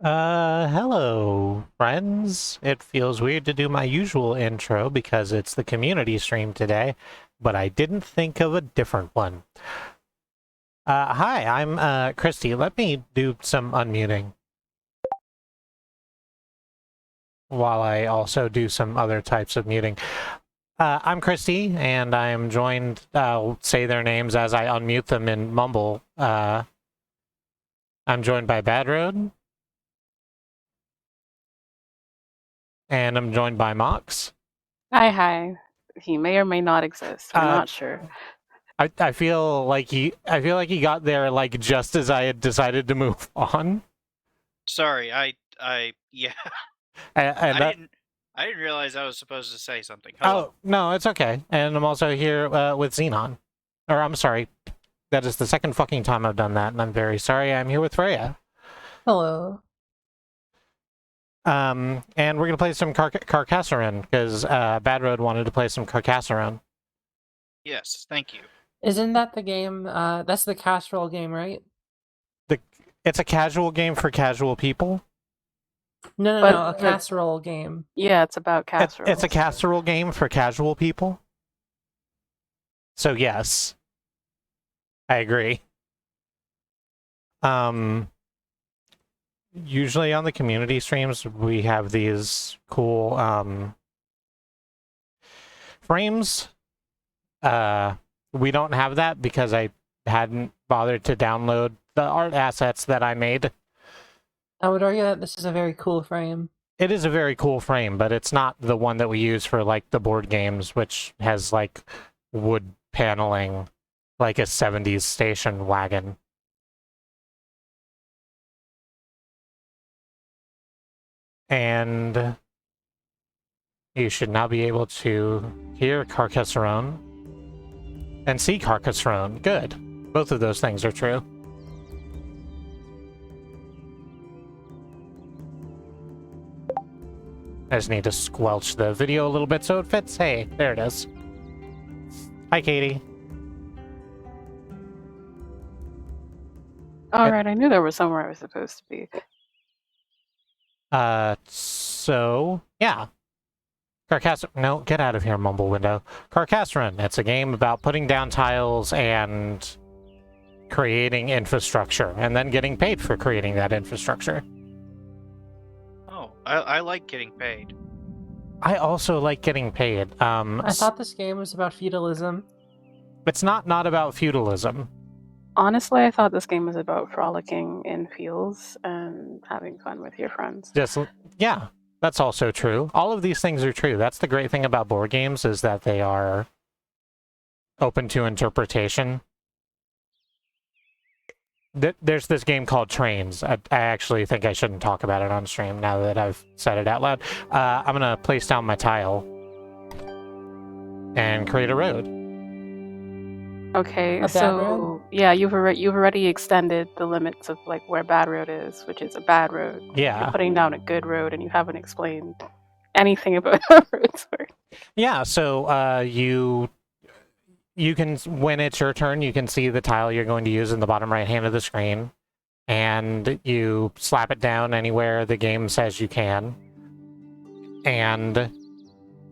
Hello, friends. It feels weird to do my usual intro because it's the community stream today, but I didn't think of a different one. Hi, I'm Kristi. Let me do some unmuting while I also do some other types of muting. I'm Kristi, and I'm joined, I'll say their names as I unmute them in Mumble. I'm joined by BadRoad, and I'm joined by Mox. Hi. He may or may not exist. We're Uh, not sure. I feel like he got there like just as I had decided to move on. Sorry, yeah, And that, I didn't realize I was supposed to say something. Hello. oh no, it's okay. And I'm also here with Xenon. Or I'm sorry, that is the second fucking time I've done that, and I'm very sorry. I'm here with Freya. Hello. And we're gonna play some Carcassone because BadRoad wanted to play some Carcassone. Yes, thank you. Isn't that the game? That's the casserole game, right? It's a casual game for casual people. No, a casserole game. Yeah, it's about casserole. It's a casserole game for casual people. So yes, I agree. Usually on the community streams, we have these cool frames. We don't have that because I hadn't bothered to download the art assets that I made. I would argue that this is a very cool frame. It is a very cool frame, but it's not the one that we use for like the board games, which has like wood paneling, like a 70s station wagon. And you should now be able to hear Carcassone and see Carcassone. Good. Both of those things are true. I just need to squelch the video a little bit so it fits. Hey, there it is. Hi, Katie. Alright, I knew there was somewhere I was supposed to be. So, yeah. Carcassone. No, get out of here, Mumble Window. Carcassone. It's a game about putting down tiles and creating infrastructure, and then getting paid for creating that infrastructure. Oh, I like getting paid. I also like getting paid. I thought this game was about feudalism. It's not about feudalism. Honestly, I thought this game was about frolicking in fields and having fun with your friends. Yeah, that's also true. All of these things are true. That's the great thing about board games, is that they are open to interpretation. There's this game called Trains. I actually think I shouldn't talk about it on stream now that I've said it out loud. I'm gonna place down my tile and create a road. Okay, so yeah, you've already extended the limits of like where BadRoad is, which is a bad road. Yeah. You're putting down a good road, and you haven't explained anything about how roads work. Yeah, so you can, when it's your turn, you can see the tile you're going to use in the bottom right hand of the screen, and you slap it down anywhere the game says you can, and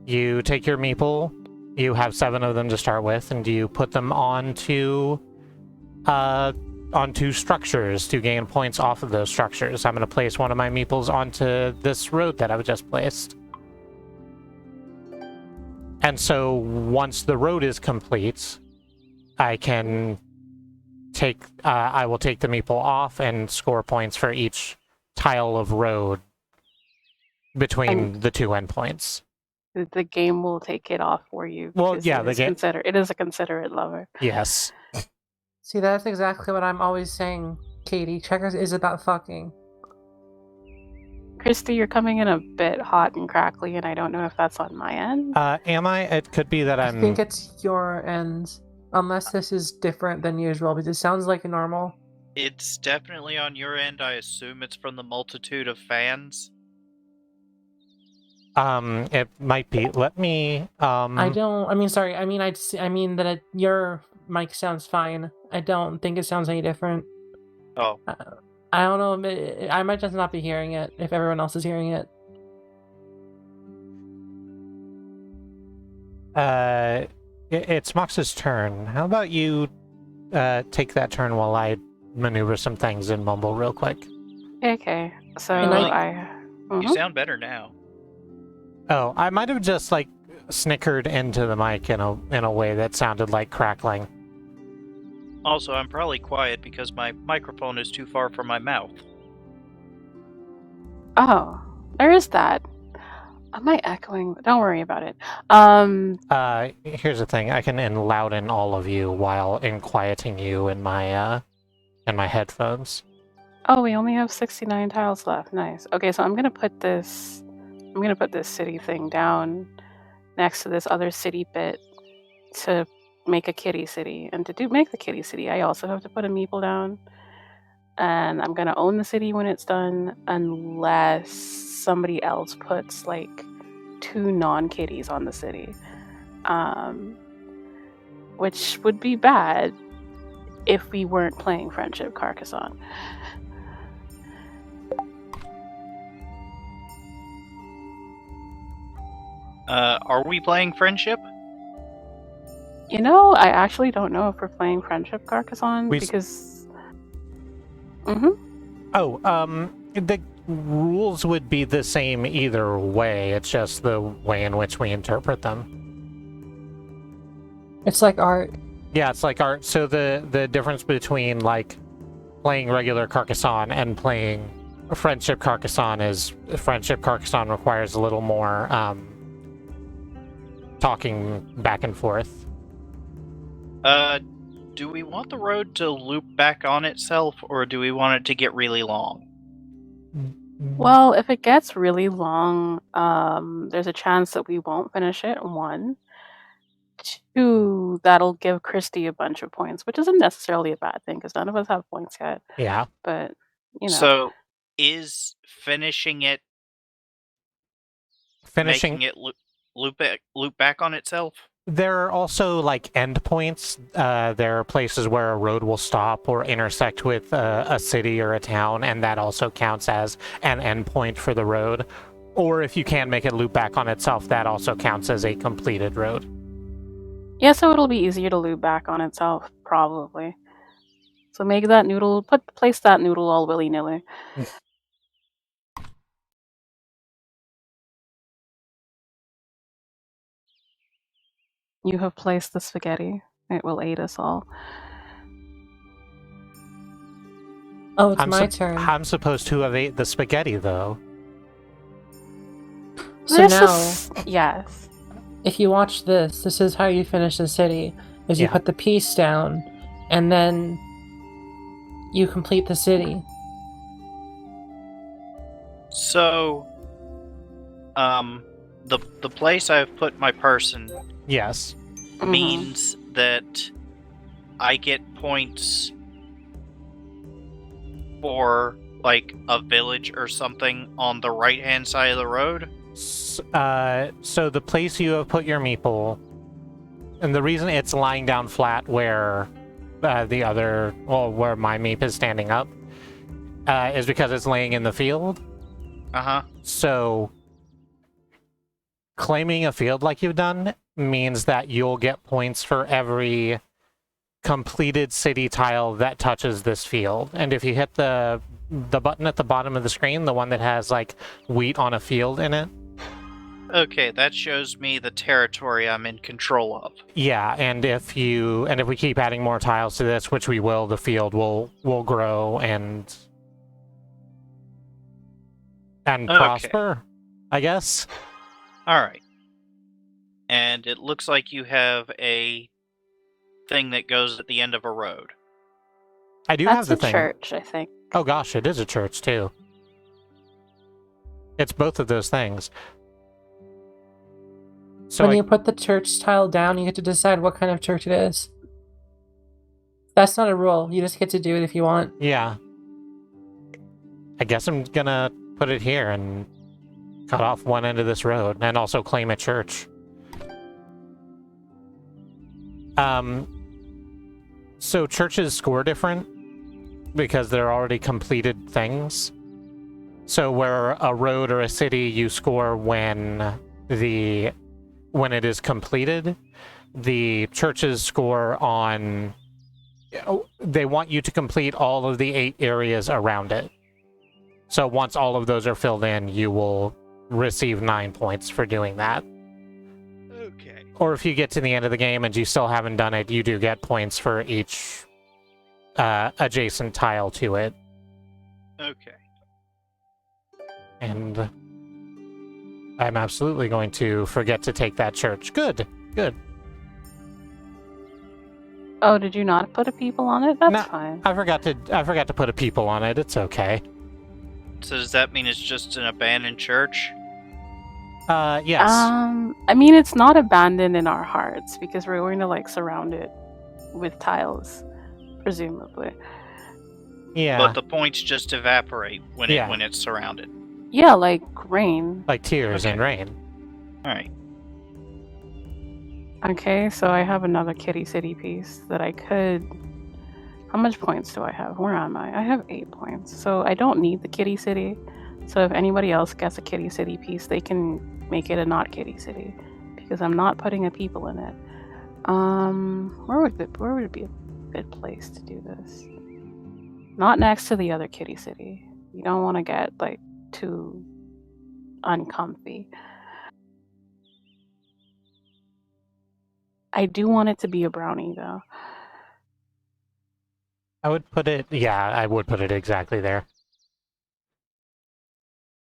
you take your meeple. You have 7 of them to start with, and you put them onto structures to gain points off of those structures. I'm going to place one of my meeples onto this road that I've just placed. And so once the road is complete, I can take, I will take the meeple off and score points for each tile of road between the 2 endpoints. The game will take it off for you. Well, yeah, it is a considerate lover. Yes. See, that's exactly what I'm always saying, Katie. Checkers is about fucking. Kristi, you're coming in a bit hot and crackly, and I don't know if that's on my end. Am I? It could be that I think it's your end, unless this is different than usual, because it sounds like normal. It's definitely on your end. I assume it's from the multitude of fans. It might be. Let me, I mean that your mic sounds fine. I don't think it sounds any different. Oh. I don't know. I might just not be hearing it if everyone else is hearing it. It's Mox's turn. How about you take that turn while I maneuver some things and mumble real quick? Okay. So And You Mhm. sound better now. Oh, I might have just like snickered into the mic in a way that sounded like crackling. Also, I'm probably quiet because my microphone is too far from my mouth. Oh, there is that. Am I echoing? Don't worry about it. Here's the thing. I can enlouden all of you while quieting you in my headphones. Oh, we only have 69 tiles left. Nice. Okay, so I'm gonna put this city thing down next to this other city bit to make a kitty city. And to make the kitty city, I also have to put a meeple down. And I'm gonna own the city when it's done, unless somebody else puts like 2 non-kitties on the city, which would be bad if we weren't playing Friendship Carcassone. Are we playing Friendship? You know, I actually don't know if we're playing Friendship Carcassone because. The rules would be the same either way. It's just the way in which we interpret them. It's like art. Yeah, it's like art. So the difference between like playing regular Carcassone and playing Friendship Carcassone is Friendship Carcassone requires a little more talking back and forth. Do we want the road to loop back on itself, or do we want it to get really long? Well, if it gets really long, there's a chance that we won't finish it. 1. 2, that'll give Kristi a bunch of points, which isn't necessarily a bad thing because none of us have points yet. Yeah. But you know, So, is finishing it making it loop back on itself? There are also like endpoints. There are places where a road will stop or intersect with a city or a town, and that also counts as an endpoint for the road. Or if you can make it loop back on itself, that also counts as a completed road. yeah, so it'll be easier to loop back on itself, probably. So make that noodle, place that noodle all willy-nilly. You have placed the spaghetti. It will aid us all. Oh, it's my turn. I'm supposed to have ate the spaghetti, though. So now, yes. if you watch this is how you finish the city. Is you put the piece down, and then you complete the city. So, the place I've put my person Yes. means that I get points for like a village or something on the right-hand side of the road. So the place you have put your meeple, and the reason it's lying down flat where where my meep is standing up, is because it's laying in the field. So claiming a field like you've done means that you'll get points for every completed city tile that touches this field. And if you hit the button at the bottom of the screen, the one that has like wheat on a field in it. Okay, that shows me the territory I'm in control of. Yeah, and if we keep adding more tiles to this, which we will, the field will grow and prosper, I guess. All right. And it looks like you have a thing that goes at the end of a road. I do have the thing. That's a church, I think. Oh gosh, it is a church too. It's both of those things. So when you put the church tile down, you get to decide what kind of church it is. That's not a rule. You just get to do it if you want. Yeah. I guess I'm gonna put it here and cut off one end of this road and also claim a church. So churches score different. because they're already completed things. So where a road or a city you score when it is completed, the churches score on. They want you to complete all of the 8 areas around it. So once all of those are filled in, you will receive 9 points for doing that. Okay. Or if you get to the end of the game and you still haven't done it, you do get points for each adjacent tile to it. Okay. And I'm absolutely going to forget to take that church. Good. Oh, did you not put a people on it? That's No, fine. I forgot to put a people on it. It's okay. So does that mean it's just an abandoned church? Yes. I mean, it's not abandoned in our hearts because we're going to like surround it with tiles, presumably. Yeah. But the points just evaporate when Yeah. when it's surrounded. Yeah, like rain. Like tears Okay. and rain. All right. Okay, so I have another Kitty City piece that I could. How much points do I have? Where am I? I have 8 points. So I don't need the Kitty City. So if anybody else gets a Kitty City piece, they can make it a not Kitty City because I'm not putting a people in it. Where would it be a good place to do this? Not next to the other Kitty City. You don't want to get like too uncomfy. I do want it to be a brownie though. I would put it exactly there.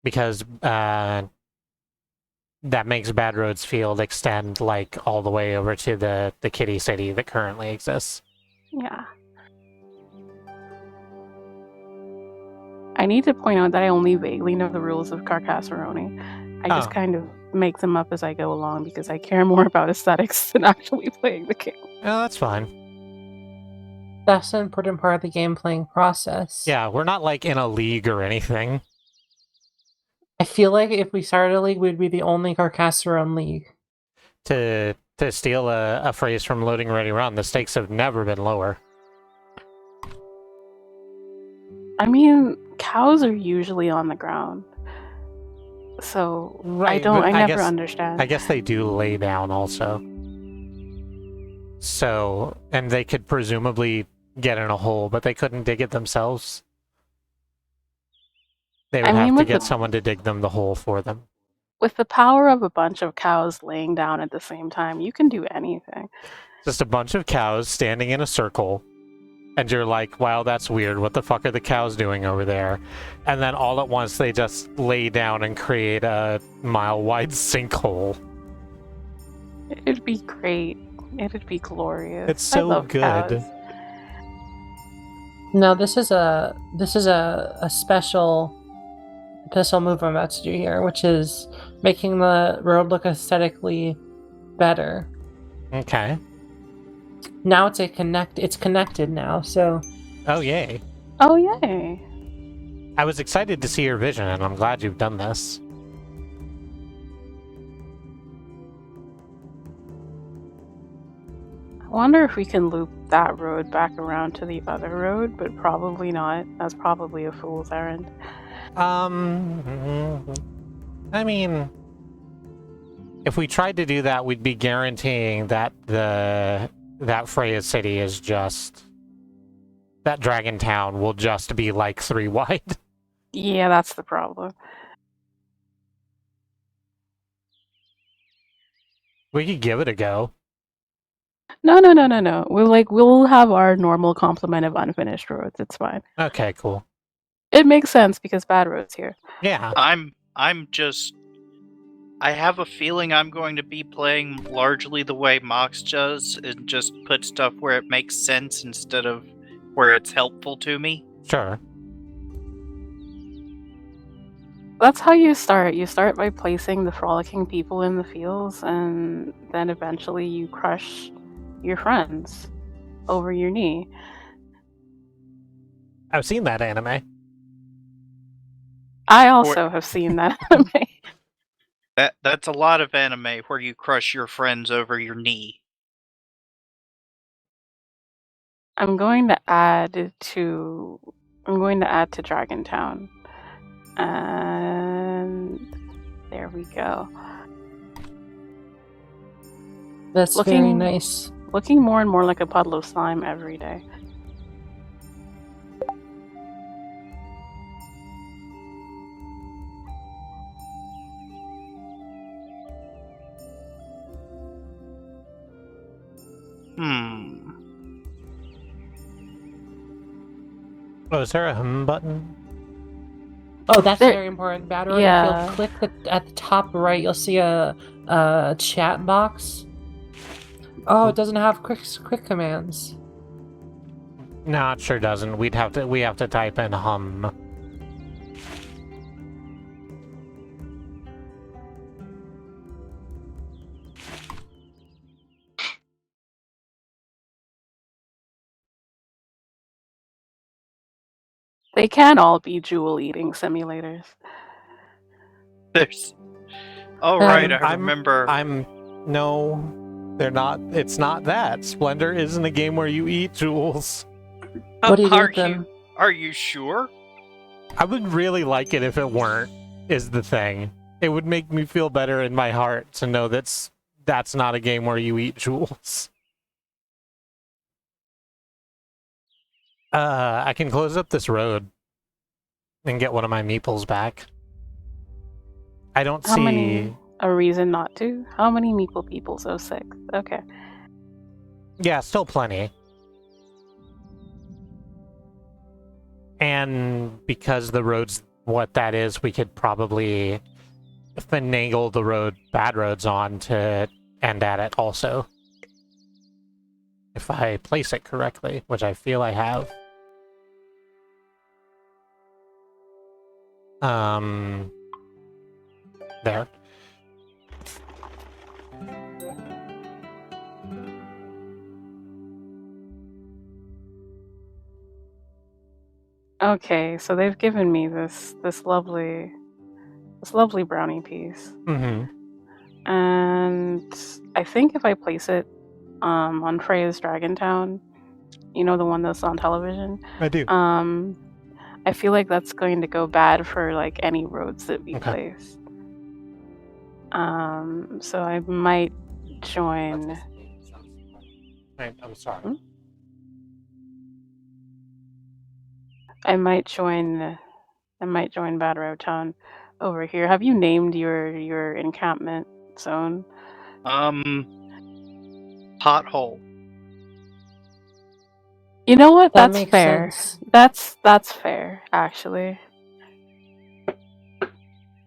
Because that makes BadRoad's field extend like all the way over to the Kitty City that currently exists. Yeah. I need to point out that I only vaguely know the rules of Carcassone. I just kind of make them up as I go along because I care more about aesthetics than actually playing the game. Oh, that's fine. That's an important part of the game playing process. Yeah, we're not like in a league or anything. I feel like if we started a league, we'd be the only Carcassone league. To steal a phrase from Loading Ready Run, the stakes have never been lower. I mean, cows are usually on the ground. So Right, I never guess, understand. I guess they do lay down also. So, and they could presumably get in a hole, but they couldn't dig it themselves. They would have to get someone to dig them the hole for them. With the power of a bunch of cows laying down at the same time, you can do anything. Just a bunch of cows standing in a circle, and you're like, wow, that's weird. What the fuck are the cows doing over there? And then all at once, they just lay down and create a mile-wide sinkhole. It'd be great. It'd be glorious. It's so I love good. Cows. No, this is a special move I'm about to do here, which is making the road look aesthetically better. Okay. Now it's connected now, so. Oh, yay. Oh, yay. I was excited to see your vision, and I'm glad you've done this. I wonder if we can loop that road back around to the other road, but probably not. That's probably a fool's errand. I mean, if we tried to do that, we'd be guaranteeing that that Freya city is just... that Dragon Town will just be like 3 wide. Yeah, that's the problem. We could give it a go. No. We'll have our normal complement of unfinished roads. It's fine. Okay, cool. It makes sense because BadRoad's here. Yeah. I have a feeling I'm going to be playing largely the way Mox does, and just put stuff where it makes sense instead of where it's helpful to me. Sure. That's how you start. You start by placing the frolicking people in the fields, and then eventually you crush your friends over your knee. I've seen that anime. I also have seen that anime. That's a lot of anime where you crush your friends over your knee. I'm going to add to Dragontown. And there we go. That's very nice. Looking more and more like a puddle of slime every day. Oh, is there a hum button? Oh, that's There- very important. BadRoad, yeah. if you'll click at the top right, you'll see a chat box. Oh, it doesn't have quick commands. No, it sure doesn't. We have to type in hum. They can all be jewel eating simulators. There's. Oh right, I I'm- remember. No, they're not. It's not that. Splendor isn't a game where you eat jewels. What do you do are with them? Are you sure? I would really like it if it weren't, is the thing. It would make me feel better in my heart to know that's not a game where you eat jewels. I can close up this road and get one of my meeples back. I don't How see... many? A reason not to? How many meeple people? So 6. Okay. Yeah, still plenty. And because the road's what that is, we could probably finagle the road BadRoad's on to end at it also. If I place it correctly, which I feel I have. There. Okay, so they've given me this lovely brownie piece. Mm-hmm. And I think if I place it on Freya's Dragontown, you know, the one that's on television, I do. I feel like that's going to go bad for like any roads that we place. So I might join. I'm sorry. Hmm? I might join BadRoad Town over here. Have you named your encampment zone? Pothole. You know what? That That's makes fair. sense. That's fair, actually.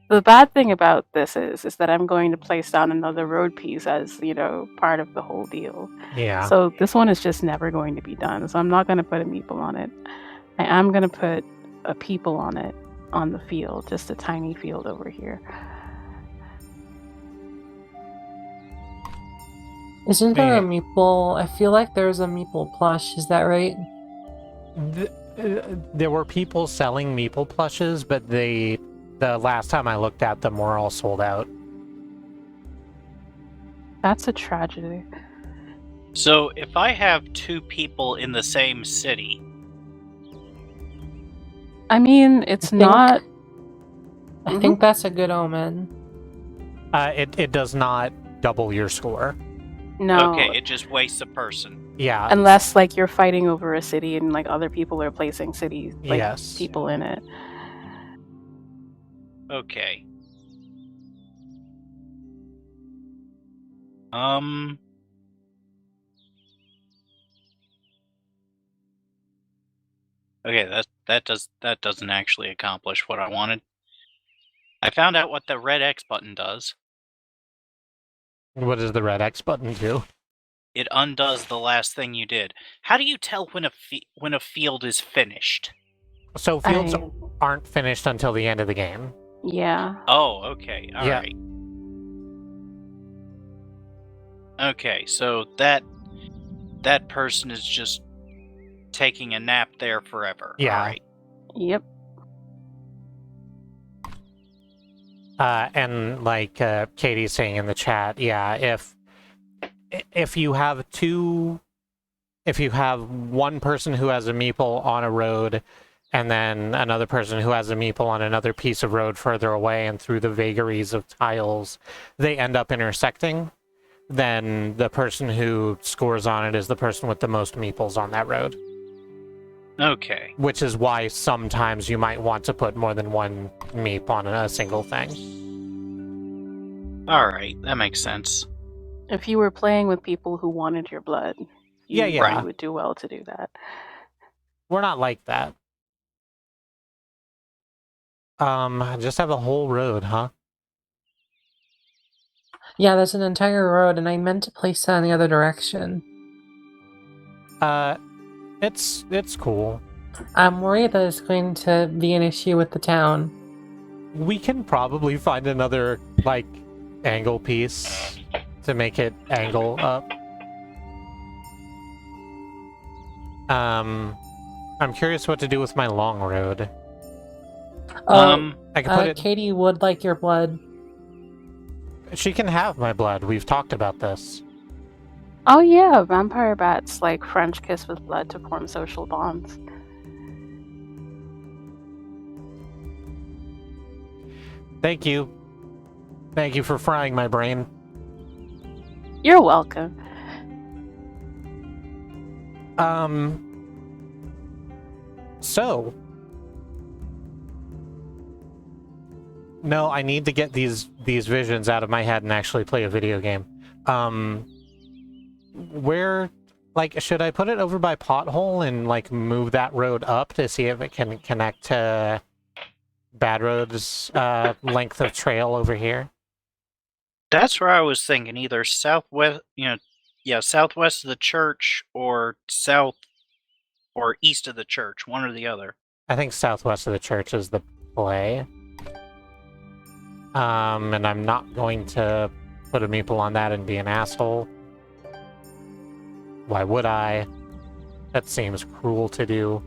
The bad thing about this is that I'm going to place down another road piece as, you know, part of the whole deal. Yeah. So this one is just never going to be done. So I'm not going to put a meeple on it. I am going to put a people on it, on the field, just a tiny field over here. Isn't there a meeple? I feel like there's a meeple plush. Is that right? There were people selling meeple plushes, but the last time I looked at them were all sold out. That's a tragedy. So if I have 2 people in the same city, I mean, it's not. I think that's a good omen. It does not double your score. No. okay, it just wastes a person. Yeah. Unless like you're fighting over a city and like other people are placing cities, like Yes. people in it. Okay. Okay, that doesn't actually accomplish what I wanted. I found out what the red X button does. What does the red X button do? It undoes the last thing you did. How do you tell when a field is finished? So fields aren't finished until the end of the game. Yeah. Oh, okay. All Yeah. right. Okay, so that person is just taking a nap there forever. Yeah. All right. Yep. And like Katie's saying in the chat, yeah, if you have 2 if you have one person who has a meeple on a road and then another person who has a meeple on another piece of road further away, and through the vagaries of tiles, they end up intersecting, then the person who scores on it is the person with the most meeples on that road. Okay. Which is why sometimes you might want to put more than one meep on a single thing. Alright, that makes sense. If you were playing with people who wanted your blood, you Yeah. would do well to do that. We're not like that. I just have a whole road, huh? Yeah, there's an entire road, and I meant to place that in the other direction. It's cool. I'm worried that it's going to be an issue with the town. We can probably find another, like, angle piece to make it angle up. I'm curious what to do with my long road. Oh, I can put it... Katie would like your blood. She can have my blood. We've talked about this. Oh yeah, vampire bats like French kiss with blood to form social bonds. Thank you. Thank you for frying my brain. You're welcome. So... No, I need to get these visions out of my head and actually play a video game. Where... Like, should I put it over by Pothole and, like, move that road up to see if it can connect to BadRoad's length of trail over here? That's where I was thinking, either southwest, southwest of the church, or south or east of the church, one or the other. I think southwest of the church is the play. And I'm not going to put a meeple on that and be an asshole. Why would I? That seems cruel to do.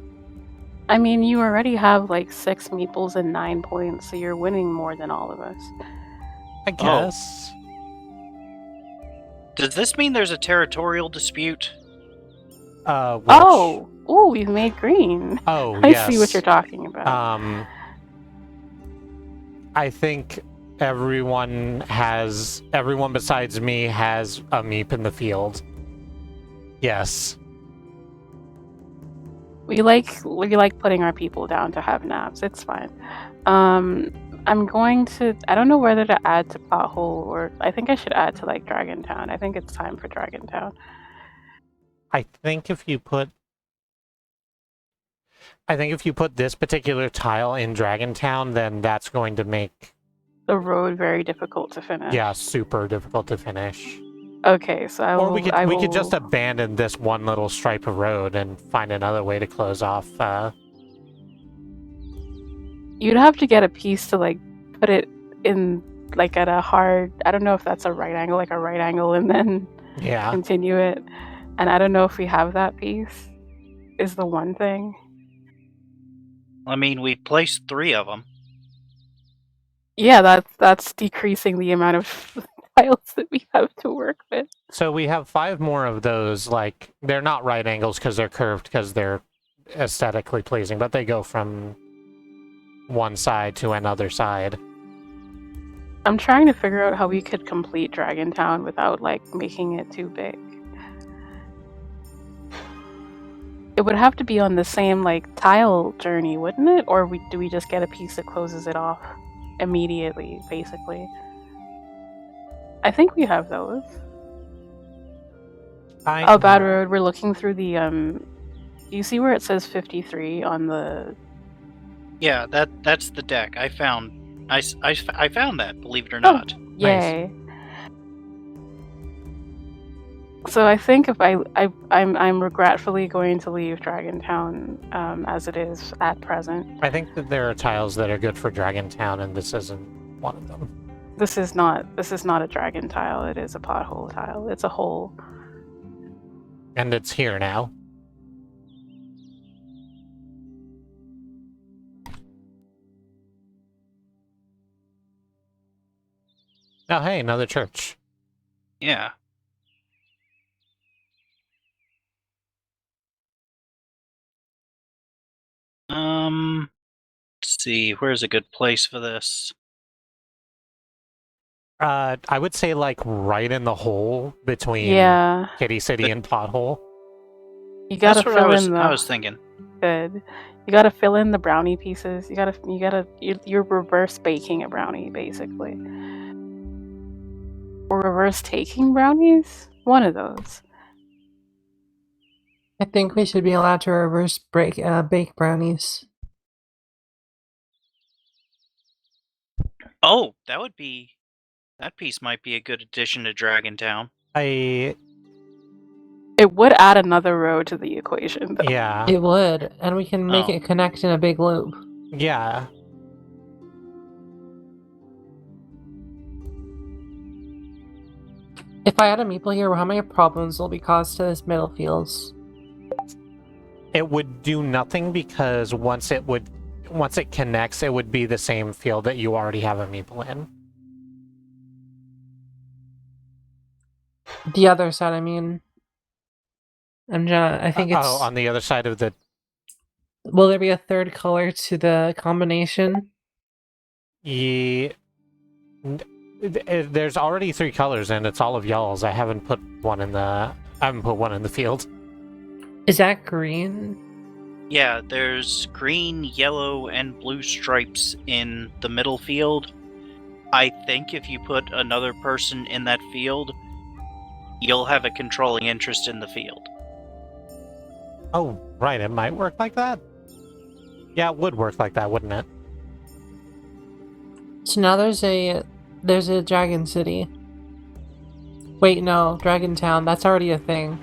I mean, you already have like 6 meeples and 9 points, so you're winning more than all of us. I guess. Does this mean there's a territorial dispute? Which... Oh, we've made green. Oh, I yes. see what you're talking about. I think everyone besides me has a meep in the field. Yes. We like putting our people down to have naps. It's fine. I'm going to... I don't know whether to add to Pothole, or... I think I should add to, like, Dragon Town. I think it's time for Dragon Town. I think if you put this particular tile in Dragon Town, then that's going to make the road very difficult to finish. Yeah, super difficult to finish. Okay, so we could just abandon this one little stripe of road and find another way to close off. You'd have to get a piece to, like, put it in, like, at a hard... I don't know if that's a right angle, like a right angle, and then continue it. And I don't know if we have that piece, is the one thing. I mean, we placed 3 of them. Yeah, that's decreasing the amount of tiles that we have to work with. So we have 5 more of those. Like, they're not right angles because they're curved, because they're aesthetically pleasing, but they go from one side to another side. I'm trying to figure out how we could complete Dragon Town without, like, making it too big. It would have to be on the same, like, tile journey, wouldn't it? Or do we just get a piece that closes it off immediately, basically? I think we have those. BadRoad, we're looking through the, do you see where it says 53 on the... Yeah, that's the deck. I found that, believe it or not. Yay. Nice. So I think if I'm regretfully going to leave Dragon Town as it is at present. I think that there are tiles that are good for Dragon Town, and this isn't one of them. This is not a dragon tile. It is a pothole tile. It's a hole. And it's here now. Oh, hey, another church. Yeah. Let's see, where's a good place for this? I would say like right in the hole between Yeah, Kitty City and Pothole. you gotta That's what fill in the. I was thinking. Good. You gotta fill in the brownie pieces. You're reverse baking a brownie, basically. Or reverse taking brownies? One of those. I think we should be allowed to reverse bake brownies. Oh, that piece might be a good addition to Dragontown. I It would add another row to the equation, though. yeah It would, and we can make Oh. it connect in a big loop. yeah. If I add a meeple here, how many problems will be caused to this middle fields? It would do nothing because once it connects, it would be the same field that you already have a meeple in. The other side, I mean. I think it's. Oh, on the other side of the. Will there be a third color to the combination? There's already 3 colors and it's all of y'all's. I haven't put one in the field. Is that green? Yeah, there's green, yellow, and blue stripes in the middle field. I think if you put another person in that field, you'll have a controlling interest in the field. Oh, right, it might work like that. Yeah, it would work like that, wouldn't it? So now there's a Dragon City. Wait, no, Dragon Town. That's already a thing.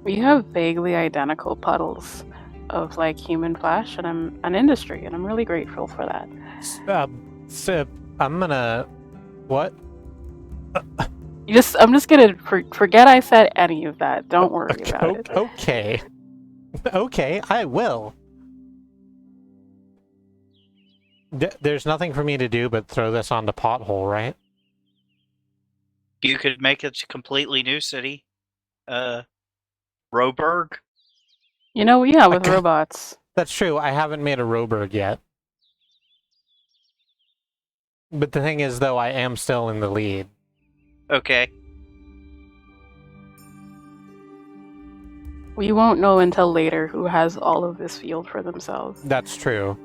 We have vaguely identical puddles of like human flesh and I'm an industry, and I'm really grateful for that. So I'm gonna what? I'm just gonna forget I said any of that. Don't worry about it. Okay. Okay, I will. There's nothing for me to do but throw this on the Pothole, right? You could make it a completely new city. Roberg? Yeah, with Okay. robots. That's true. I haven't made a Roberg yet. But the thing is, though, I am still in the lead. Okay. We won't know until later who has all of this field for themselves. That's true.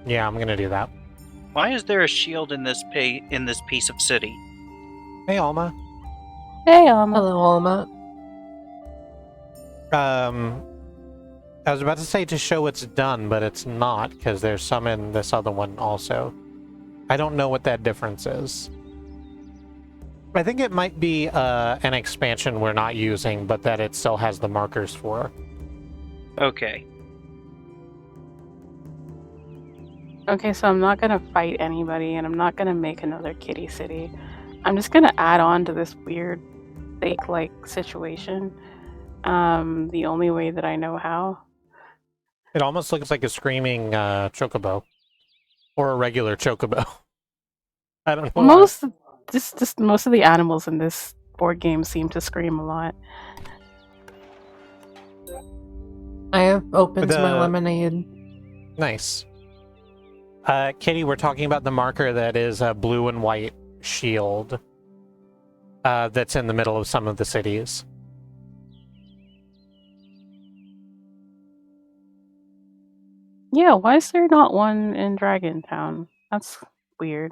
Yeah, I'm gonna do that. Why is there a shield in this piece of city? Hey, Alma. Hey, Alma. Hello, Alma. I was about to say to show it's done, but it's not, because there's some in this other one also. I don't know what that difference is. I think it might be an expansion we're not using, but that it still has the markers for. Okay. Okay, so I'm not gonna fight anybody, and I'm not gonna make another kitty city. I'm just gonna add on to this weird fake-like situation. The only way that I know how. It almost looks like a screaming chocobo. Or a regular chocobo. I don't know. Most of the animals in this board game seem to scream a lot. I have opened my lemonade. Nice. Kitty, we're talking about the marker that is a blue and white shield that's in the middle of some of the cities. Yeah, why is there not one in Dragon Town? That's weird.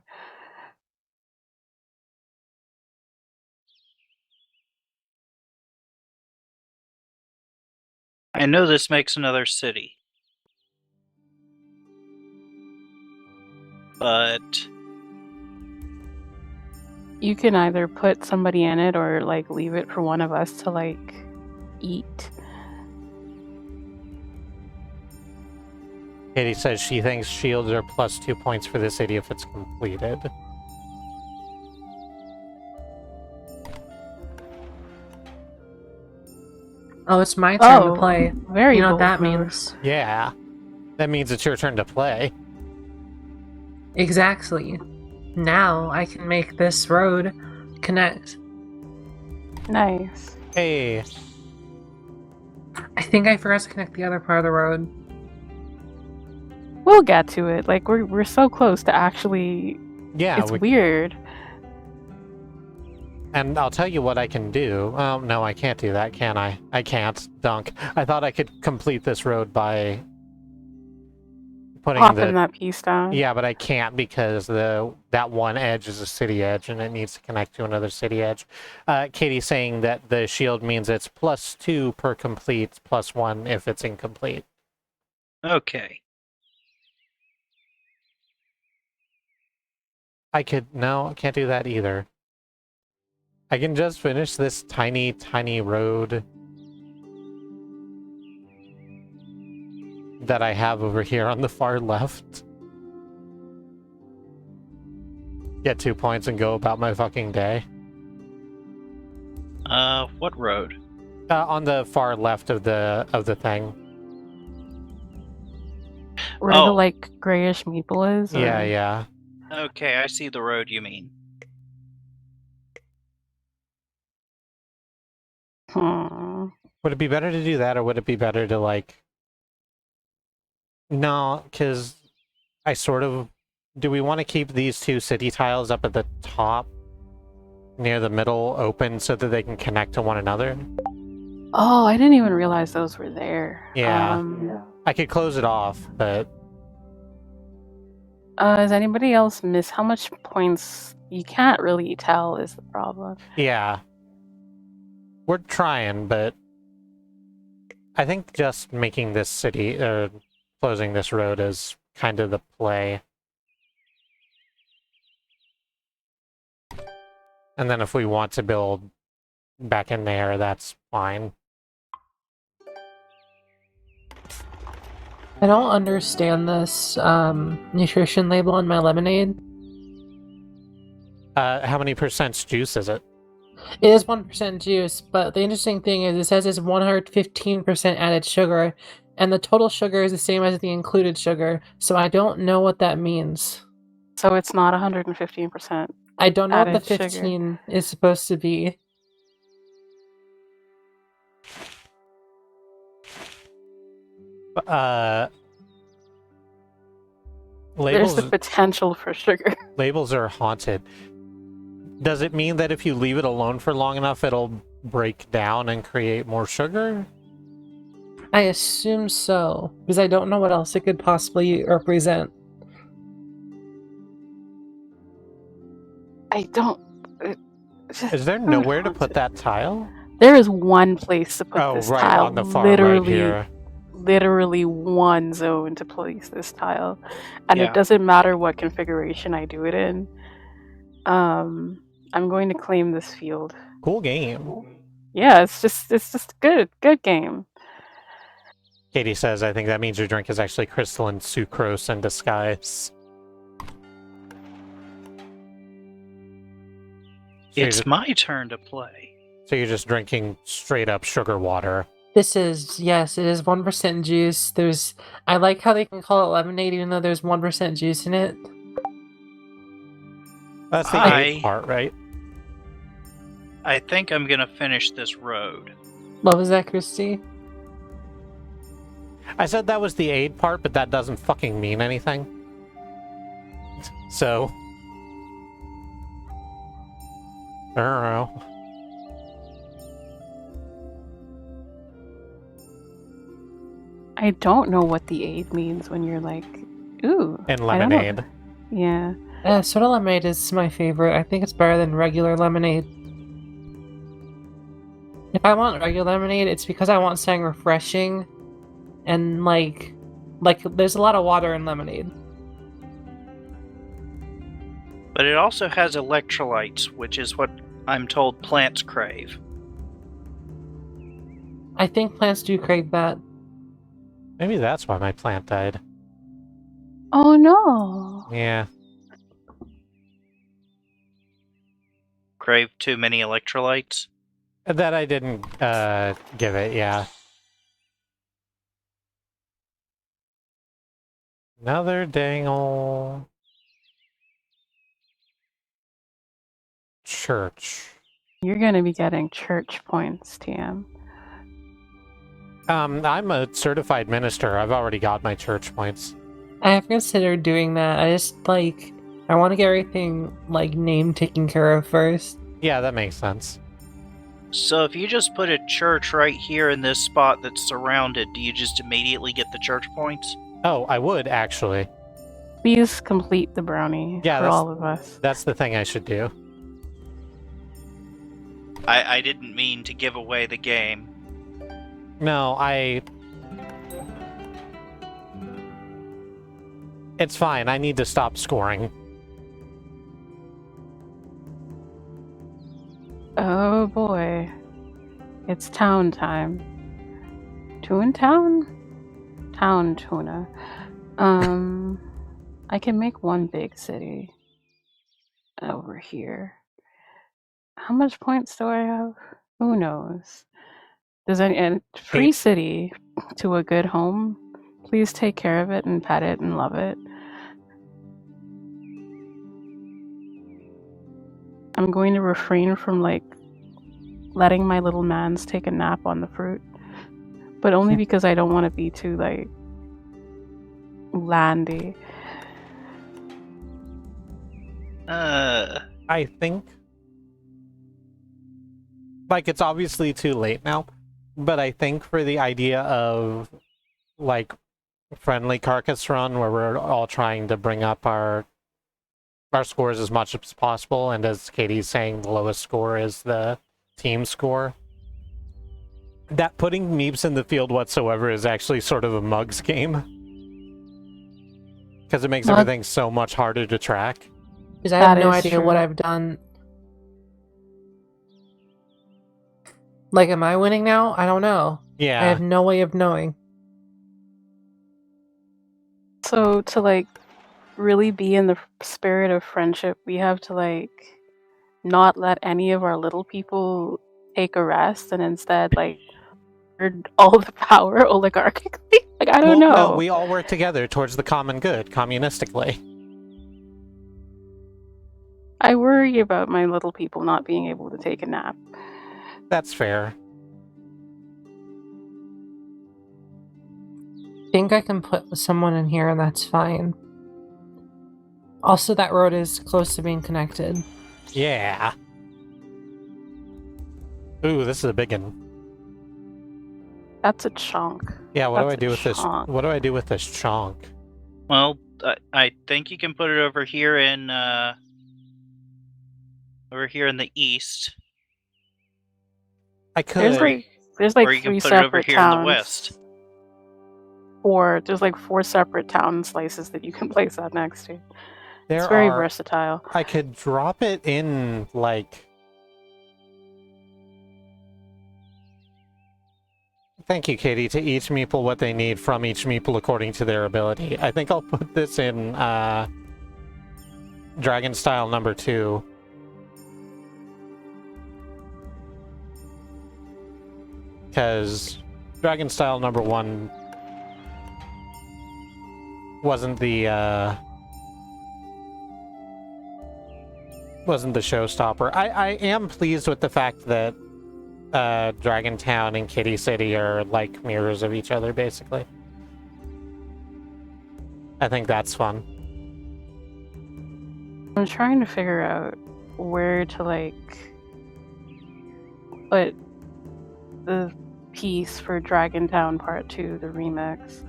I know this makes another city. But You can either put somebody in it or like leave it for one of us to like eat. Kitty says she thinks shields are plus 2 points for the city if it's completed. Oh, it's my turn to play. Very You know what bold that move. means? Yeah. That means it's your turn to play. Exactly. Now I can make this road connect. Nice. Hey, I think I forgot to connect the other part of the road. We'll get to it. Like we're so close to actually. yeah, It's weird. and I'll tell you what I can do. No, I can't do that, can I? I can't. Dunk. I thought I could complete this road by putting Popping that piece down. Yeah, but I can't because that one edge is a city edge and it needs to connect to another city edge. Katie's saying that the shield means it's +2 per complete, +1 if it's incomplete. Okay. No, I can't do that either. I can just finish this tiny, tiny road that I have over here on the far left. Get 2 points and go about my fucking day. What road? On the far left of the thing. Where the like grayish meeple is. Yeah, or- yeah. Okay, I see the road you mean. Would it be better to do that, or would it be better to, like... No, because I sort of... Do we want to keep these 2 city tiles up at the top, near the middle, open, so that they can connect to one another? Oh, I didn't even realize those were there. Yeah. I could close it off, but... Does anybody else miss how much points? You can't really tell is the problem. Yeah. We're trying, but... I think just making this city, or closing this road is kind of the play. And then if we want to build back in there, that's fine. I don't understand this nutrition label on my lemonade. How many % juice is it? It is 1% juice, but the interesting thing is it says it's 115% added sugar, and the total sugar is the same as the included sugar, so I don't know what that means. So it's not 115%. I don't know what the Added sugar. 15 is supposed to be. There's Labels, the potential for sugar. labels are haunted. Does it mean that if you leave it alone for long enough, it'll break down and create more sugar? I assume so, because I don't know what else it could possibly represent. I don't. Is there nowhere to put that tile? There is one place to put Oh, this right, tile. on the far right here. Literally one zone to place this tile, and Yeah. it doesn't matter what configuration I do it in. I'm going to claim this field. Cool game. Yeah, it's just good game. Katie says, I think that means your drink is actually crystalline sucrose in disguise. So It's my turn to play. So you're just drinking straight up sugar water. This is, yes, it is 1% juice. I like how they can call it lemonade even though there's 1% juice in it. That's the I- 8th part, right? I think I'm gonna finish this road. What was that, Kristi? I said that was the aid part, but that doesn't fucking mean anything. So... I don't know. I don't know what the aid means when you're like, ooh. And I don't know. lemonade. Yeah. Soda lemonade is my favorite. I think it's better than regular lemonade. If I want regular lemonade, it's because I want something refreshing, and like there's a lot of water in lemonade. But it also has electrolytes, which is what I'm told plants crave. I think plants do crave that. Maybe that's why my plant died. Oh no. Yeah. Crave too many electrolytes? That I didn't give it, yeah. Another dang ol' church. You're going to be getting church points, TM. I'm a certified minister. I've already got my church points. I have considered doing that. I just, I want to get everything, name taken care of first. Yeah, that makes sense. So if you just put a church right here in this spot that's surrounded, do you just immediately get the church points? Oh, I would, actually. Please complete the brownie for all of us. That's the thing I should do. I didn't mean to give away the game. No, It's fine. I need to stop scoring. Oh boy. It's town time. Toontown? Town tuna. I can make one big city over here. How much points do I have? Who knows? Does any and free city to a good home? Please take care of it and pet it and love it. I'm going to refrain from letting my little mans take a nap on the fruit, but only because I don't want to be too landy. I think it's obviously too late now, but I think for the idea of friendly Carcassone where we're all trying to bring up our scores as much as possible, and as Katie's saying, the lowest score is the team score. That putting Meeps in the field whatsoever is actually sort of a mugs game. Because it makes everything so much harder to track. Because I have no idea what I've done. Am I winning now? I don't know. Yeah. I have no way of knowing. So to really be in the spirit of friendship, we have to not let any of our little people take a rest and instead hoard all the power oligarchically. I don't know. No, we all work together towards the common good, communistically. I worry about my little people not being able to take a nap. That's fair. I think I can put someone in here and that's fine. Also, that road is close to being connected. Yeah. Ooh, this is a big one. That's a chunk. Yeah, what do I do with this? What do I do with this chunk? Well, I think you can put it over here in the east. I could. There's or you can three put it over separate here towns. in the west. Or there's 4 separate town slices that you can place that next to. It's very versatile. I could drop it in Thank you, Katie. To each meeple what they need from each meeple according to their ability. I think I'll put this in Dragon Style number 2. Because Dragon Style number 1 wasn't the showstopper. I am pleased with the fact that Dragon Town and Kitty City are mirrors of each other, basically. I think that's fun. I'm trying to figure out where to put the piece for Dragon Town Part 2, the remix.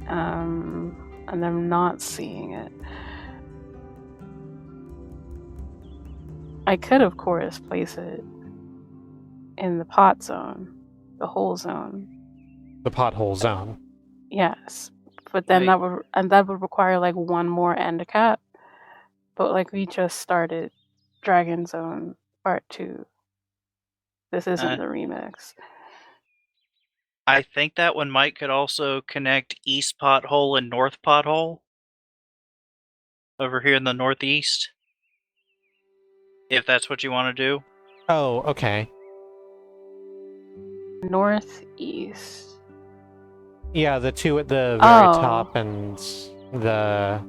And I'm not seeing it. I could, of course, place it in the pot zone, the hole zone. The pothole zone. Yes, but then that would require one more end cap. But we just started Dragon Zone Part 2. This isn't the remix. I think that one could also connect East Pothole and North Pothole. Over here in the northeast. If that's what you want to do. Oh, okay. Northeast. Yeah, the 2 at the very top and the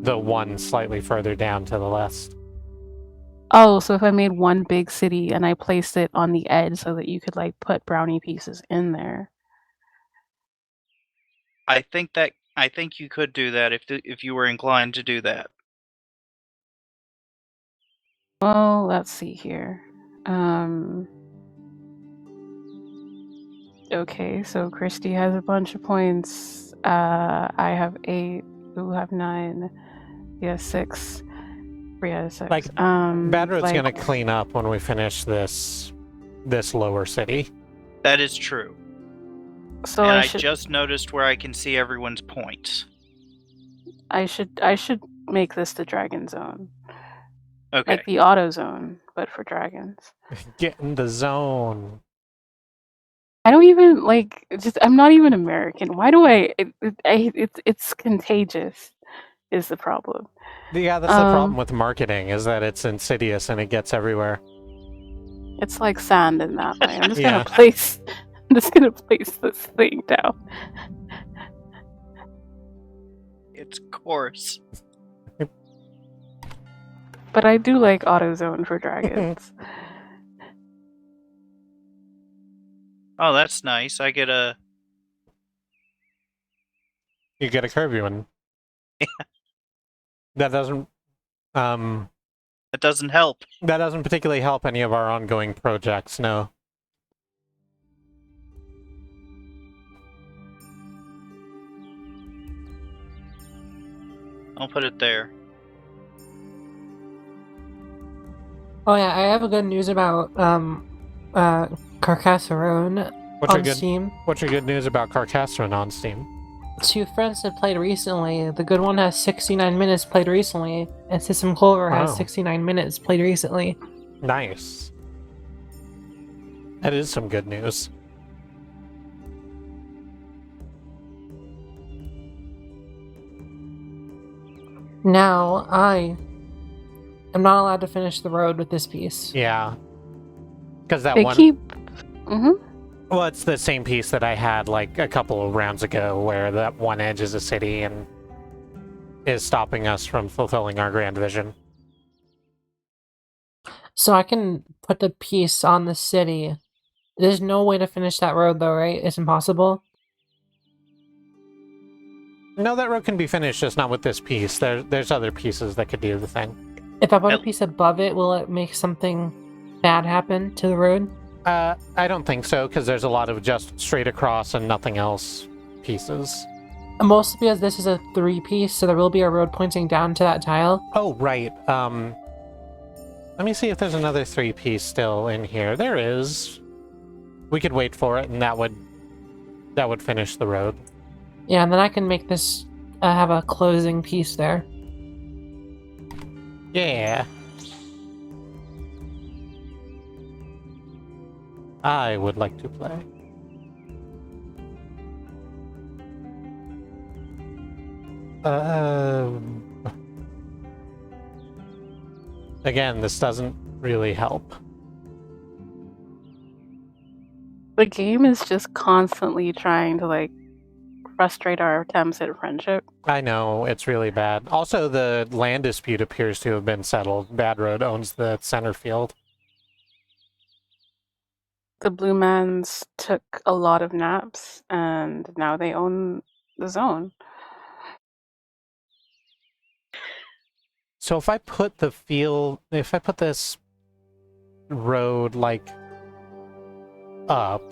1 slightly further down to the west. Oh, so if I made one big city and I placed it on the edge so that you could like put brownie pieces in there. I think you could do that if you were inclined to do that. Well, let's see here. Okay, so Kristi has a bunch of points. I have 8. Who have 9? Yeah, 6. Freya has 6. Like, BadRoad's like, gonna clean up when we finish this lower city. That is true. so And I I should just noticed where I can see everyone's points. I should make this the dragon zone. Okay. Like the auto zone, but for dragons. Get in the zone. I don't even like. I'm not even American. Why do I? It's contagious. Is the problem? Yeah, that's the problem with marketing, is that it's insidious and it gets everywhere. It's like sand in that way. I'm just Yeah. gonna place. I'm just gonna place this thing down. It's coarse. But I do like AutoZone for dragons. Oh, that's nice. I get a... You get a curvy one. Yeah. That doesn't That doesn't help. that doesn't particularly help any of our ongoing projects, no. I'll put it there. Oh yeah, I have a good news about Carcassone on Steam. What's your good news about Carcassone on Steam? 2 friends have played recently. The good one has 69 minutes played recently, and System Clover has 69 minutes played recently. Nice. That is some good news. Now, I am not allowed to finish the road with this piece. Yeah. Because that They one... keep. Mm-hmm. Well, it's the same piece that I had like a couple of rounds ago, where that one edge is a city and is stopping us from fulfilling our grand vision. So I can put the piece on the city. There's no way to finish that road though, right? It's impossible? No, that road can be finished, just not with this piece. There's other pieces that could do the thing. If I put a piece above it, will it make something bad happen to the road? I don't think so, because there's a lot of just straight across and nothing else pieces. Mostly because this is a 3-piece, so there will be a road pointing down to that tile. Oh, right. Let me see if there's another 3-piece still in here. There is. We could wait for it, and that would finish the road. Yeah, and then I can make this have a closing piece there. Yeah. I would like to play. Again, this doesn't really help. The game is just constantly trying to like frustrate our attempts at friendship. I know, it's really bad. Also, the land dispute appears to have been settled. BadRoad owns the center field. The Blue Mans took a lot of naps, and now they own the zone. So if I put this road, like, up...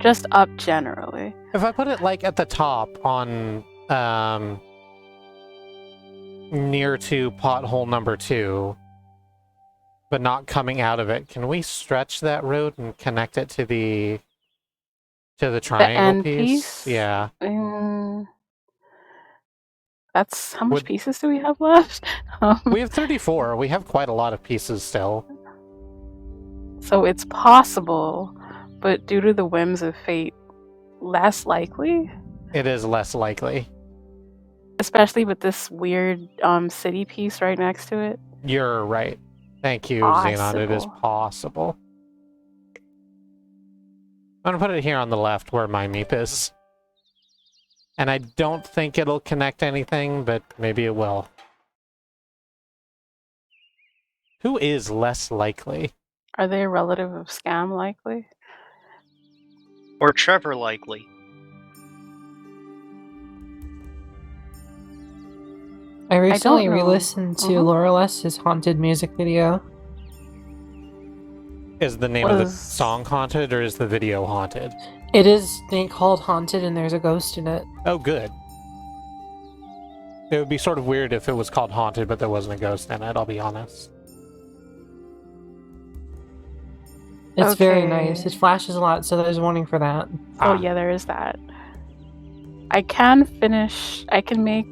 Just up generally. If I put it, like, at the top on, near to pothole number 2, but not coming out of it, can we stretch that road and connect it to the triangle piece? Yeah. That's how much pieces do we have left? We have 34. We have quite a lot of pieces still. So it's possible, but due to the whims of fate, less likely? It is less likely. Especially with this weird city piece right next to it. You're right. Thank you, Xenon. It is possible. I'm going to put it here on the left where my meep is. And I don't think it'll connect anything, but maybe it will. Who is less likely? Are they a relative of Scam likely? Or Trevor likely. I recently know. re-listened to Mhm. Laura Less's haunted music video. Is the name of the Was- song haunted or is the video haunted? It is called Haunted and there's a ghost in it. Oh, good. It would be sort of weird if it was called haunted, but there wasn't a ghost in it, I'll be honest. It's very nice. Okay. It flashes a lot, so there's a warning for that. Oh Ah. yeah, there is that. I can make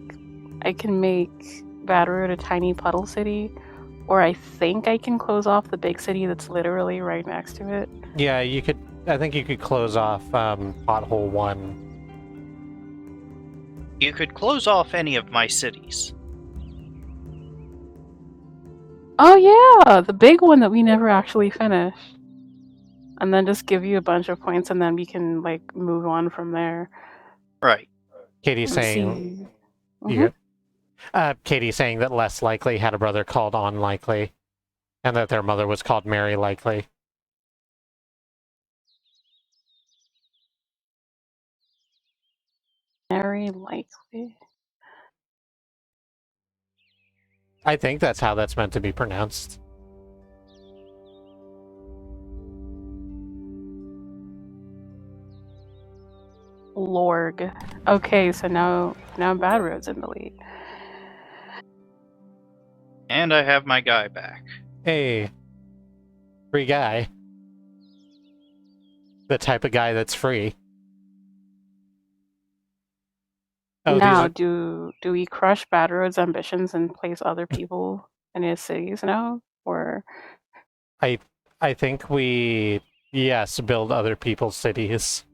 BadRoad a tiny puddle city, or I think I can close off the big city that's literally right next to it. Yeah, you could. I think you could close off Pothole 1. You could close off any of my cities. Oh yeah, the big one that we never actually finished. And then just give you a bunch of points and then we can like move on from there. Right. Katie's Let's saying. see. You Katie's saying that Less Likely had a brother called Unlikely, and that their mother was called Mary Likely. Very likely. I think that's how that's meant to be pronounced. Lorg. Okay, so now BadRoad's in the lead. And I have my guy back. Hey, free guy. The type of guy that's free. Oh, now, these are... do we crush BadRoad's ambitions and place other people in his cities now, or I think we, yes, build other people's cities.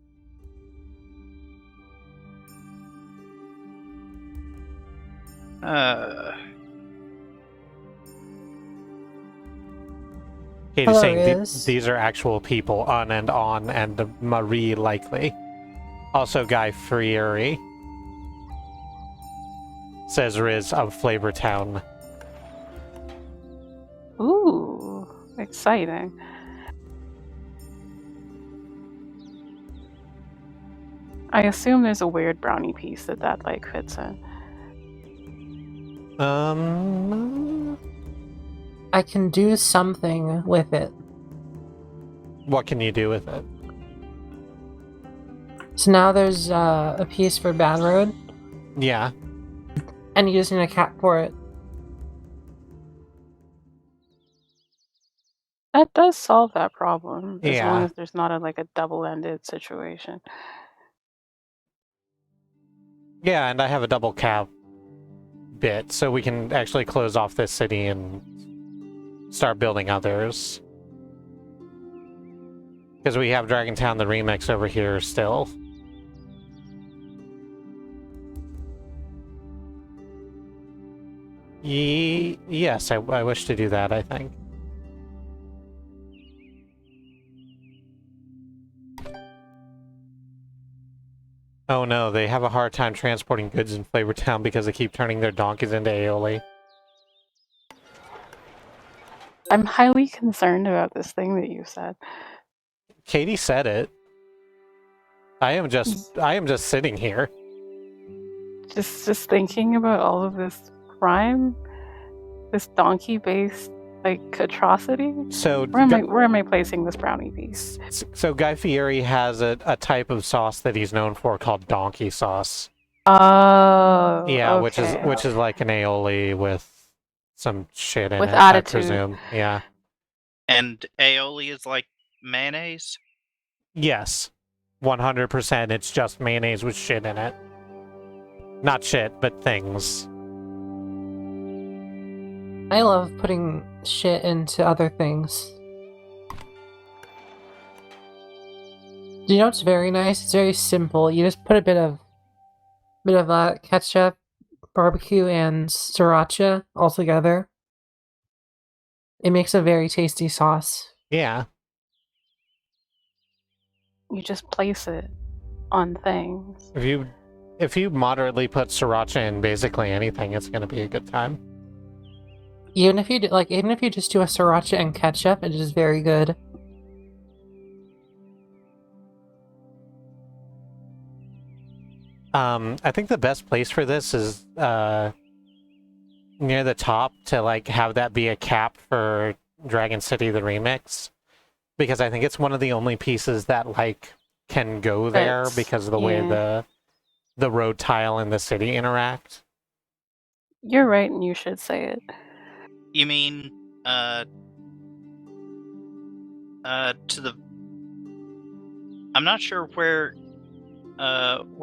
Katie's Hello, saying Riz. these are actual people, on and Marie Likely. Also, Guy Fieri. Says Riz of Flavortown. ooh, exciting. I assume there's a weird brownie piece that like fits in. I can do something with it. What can you do with it? So now there's a piece for BadRoad, Yeah. and you just need a cap for it. That does solve that problem, as long Yeah. as there's not a double-ended situation. Yeah, and I have a double cap bit, so we can actually close off this city and start building others. Because we have Dragontown the Remix over here still. Yes, I wish to do that, I think. Oh no, they have a hard time transporting goods in Flavortown because they keep turning their donkeys into aioli. I'm highly concerned about this thing that you said. Katie said it. I am just sitting here. Just thinking about all of this crime, this donkey-based atrocity. So Where am I placing this brownie piece? So Guy Fieri has a type of sauce that he's known for called donkey sauce. Oh, Yeah, okay. which is like an aioli with some shit in With it, attitude. I presume. Yeah. And aioli is like mayonnaise? Yes. 100%. It's just mayonnaise with shit in it. Not shit, but things. I love putting shit into other things. Do you know what's very nice? It's very simple. You just put a bit of ketchup, barbecue, and sriracha all together. It makes a very tasty sauce. Yeah. You just place it on things. If you moderately put sriracha in basically anything, it's going to be a good time. Even if you even if you just do a sriracha and ketchup, it is very good. I think the best place for this is near the top to like have that be a cap for Dragon City the remix, because I think it's one of the only pieces that like can go there Fits, because of the way yeah. the road tile and the city interact. You're right, and you should say it. You mean, to the... I'm not sure where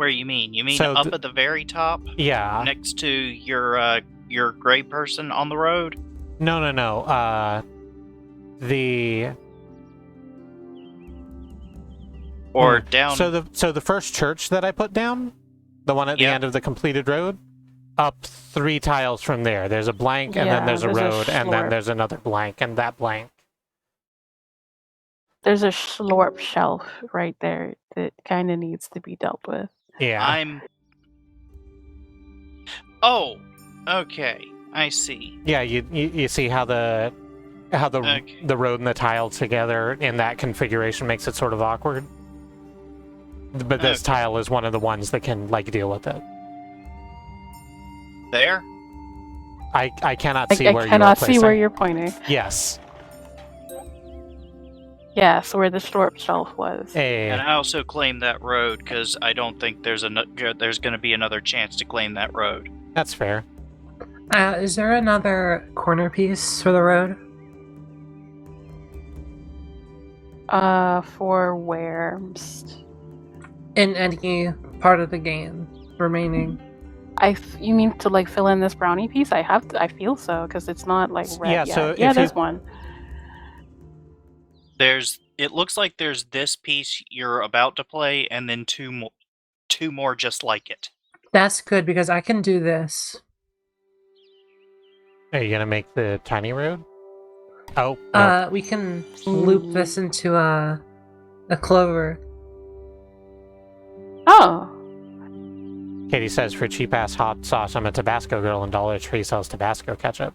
you mean. You mean So up at the very top, Yeah. next to your gray person on the road? No. The Or down... So the first church that I put down, the one at the Yep. end of the completed road, up 3 tiles from there. There's a blank, and then Yeah, there's a there's a road, and then schlorp. there's another blank, and that blank. There's a schlorp shelf right there that kind of needs to be dealt with. Yeah. Oh, okay. I see. Yeah, you see how the Okay. the road and the tile together in that configuration makes it sort of awkward. But this Okay. tile is one of the ones that can like deal with it. There? I cannot see I where cannot you are see where placing. you're pointing. Yes. Yeah, so where the schlorp shelf was. And A I also claim that road because I don't think there's going to be another chance to claim that road. That's fair. Is there another corner piece for the road? For where? In any part of the game remaining? You mean to like fill in this brownie piece? I feel so because it's not like red Yeah, yet. so Yeah, if there's you- one. It looks like there's this piece you're about to play, and then two more just like it. That's good because I can do this. Are you gonna make the tiny road? Oh, no. We can loop this into a clover. Oh, Katie says for cheap ass hot sauce, I'm a Tabasco girl, and Dollar Tree sells Tabasco ketchup.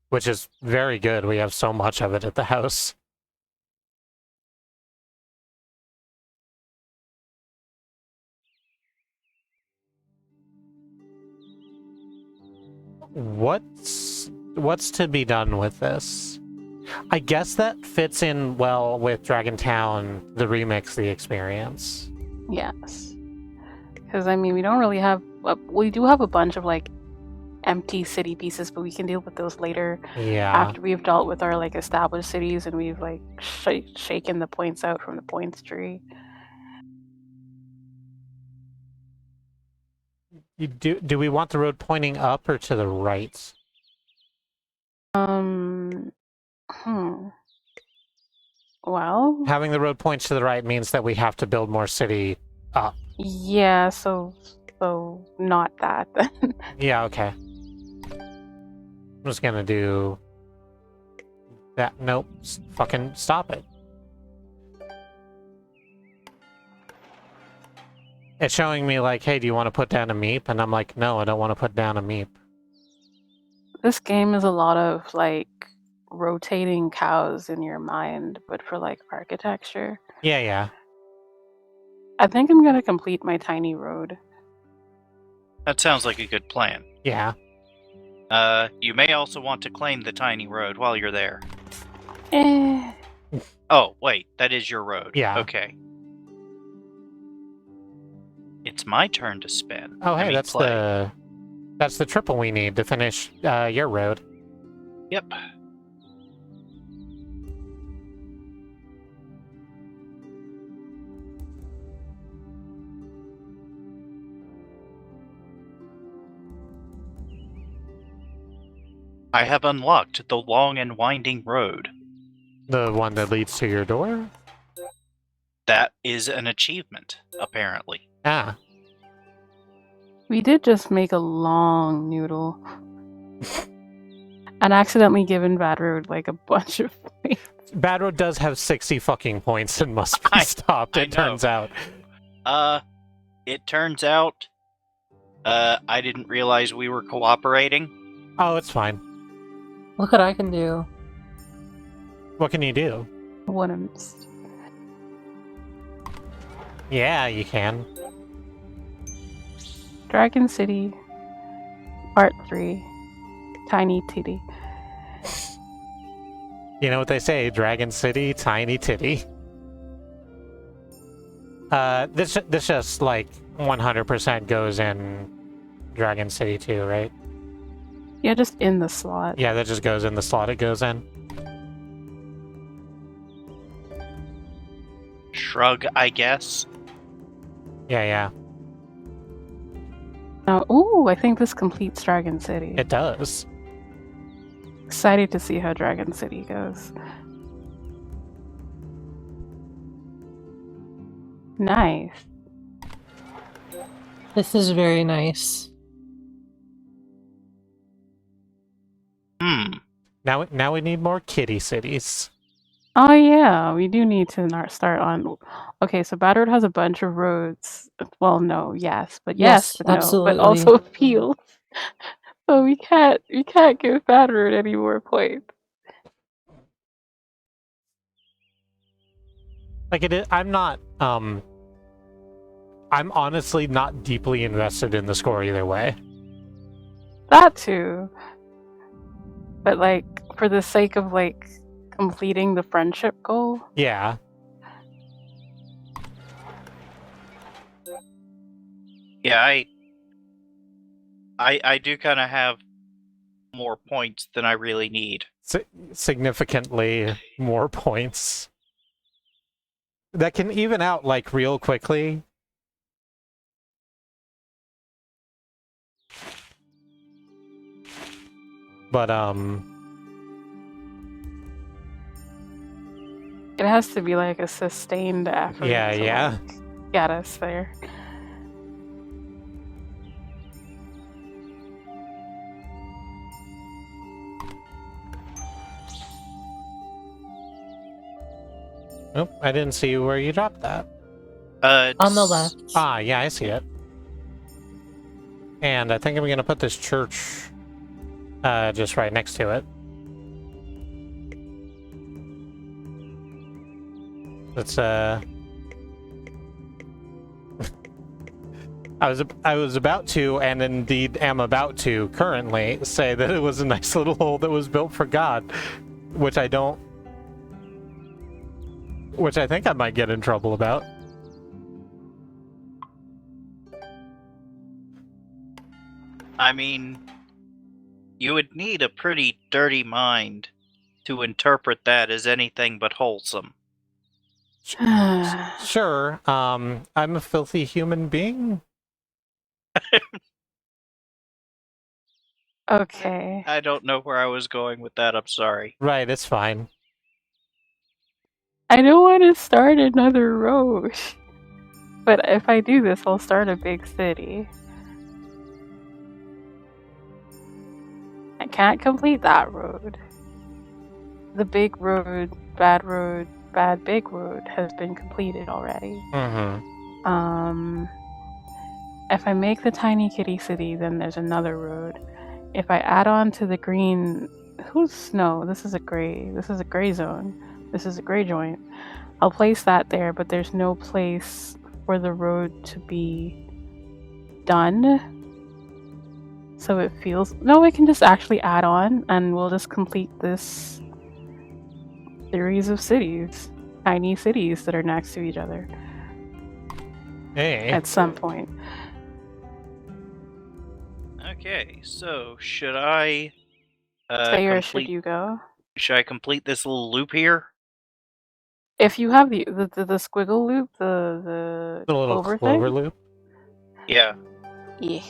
Which is very good. We have so much of it at the house. What's to be done with this? I guess that fits in well with Dragon Town, the remix, the experience. yes. Because I mean, we don't really have. We do have a bunch of like empty city pieces, but we can deal with those later Yeah. after we've dealt with our like established cities and we've like shaken the points out from the points tree. Do we want the road pointing up or to the right? Well, Having the road point to the right means that we have to build more city up. yeah, so not that then. Yeah, okay. I'm just gonna do that. Nope. Fucking stop it. It's showing me like, hey, do you want to put down a meep? And I'm like, no, I don't want to put down a meep. This game is a lot of like rotating cows in your mind, but for like architecture. Yeah. I think I'm gonna complete my tiny road. That sounds like a good plan. Yeah. You may also want to claim the tiny road while you're there. Eh. Oh, wait, that is your road. Yeah. Okay. It's my turn to spin. Oh, I hey, mean, play. that's the triple we need to finish your road. Yep. I have unlocked the long and winding road. The one that leads to your door? That is an achievement, apparently. Ah. We did just make a long noodle. And accidentally given BadRoad like a bunch of points. BadRoad does have 60 fucking points and must be stopped, I it turns out. It turns out I didn't realize we were cooperating. Oh, it's fine. Look what I can do. What can you do? Wouldn't. Yeah, you can. Dragon City, Part 3, Tiny Titty. You know what they say, Dragon City, tiny titty. This just like 100% goes in Dragon City too, right? Yeah, just in the slot. Yeah, that just goes in the slot it goes in. Shrug, I guess. Yeah, Now, ooh, I think this completes Dragon City. it does. Excited to see how Dragon City goes. Nice. This is very nice. Now we need more kitty cities. Oh yeah, we do need to start on. Okay, so BadRoad has a bunch of roads. Well, no, yes, but yes, Yes, but no, absolutely. but also fields. So we can't give BadRoad any more points. Like I'm not I'm honestly not deeply invested in the score either way. That too. But like for the sake of like completing the friendship goal. Yeah. Yeah, I do kind of have more points than I really need. Significantly more points. That can even out like real quickly. But it has to be like a sustained effort. Yeah. Like, get us there. Nope, I didn't see where you dropped that. On the left. Ah, yeah, I see it. And I think I'm gonna put this church just right next to it. It's I was about to, and indeed am about to currently say that it was a nice little hole that was built for God, which I think I might get in trouble about. I mean, you would need a pretty dirty mind to interpret that as anything but wholesome. Sure, I'm a filthy human being. Okay. I don't know where I was going with that, I'm sorry. Right, it's fine. I don't want to start another road. But if I do this, I'll start a big city. I can't complete that road. The big road, bad big road has been completed already. If I make the tiny kitty city, then there's another road. If I add on to the green, who's snow? This is a gray zone. This is a gray joint. I'll place that there, but there's no place for the road to be done. So it feels... No, we can just actually add on, and we'll just complete this series of cities. Tiny cities that are next to each other. Hey. At some point. Okay, so should I Stay or should you go? Should I complete this little loop here? If you have the squiggle loop, the little clover clover thing? loop? Yeah. Yeah.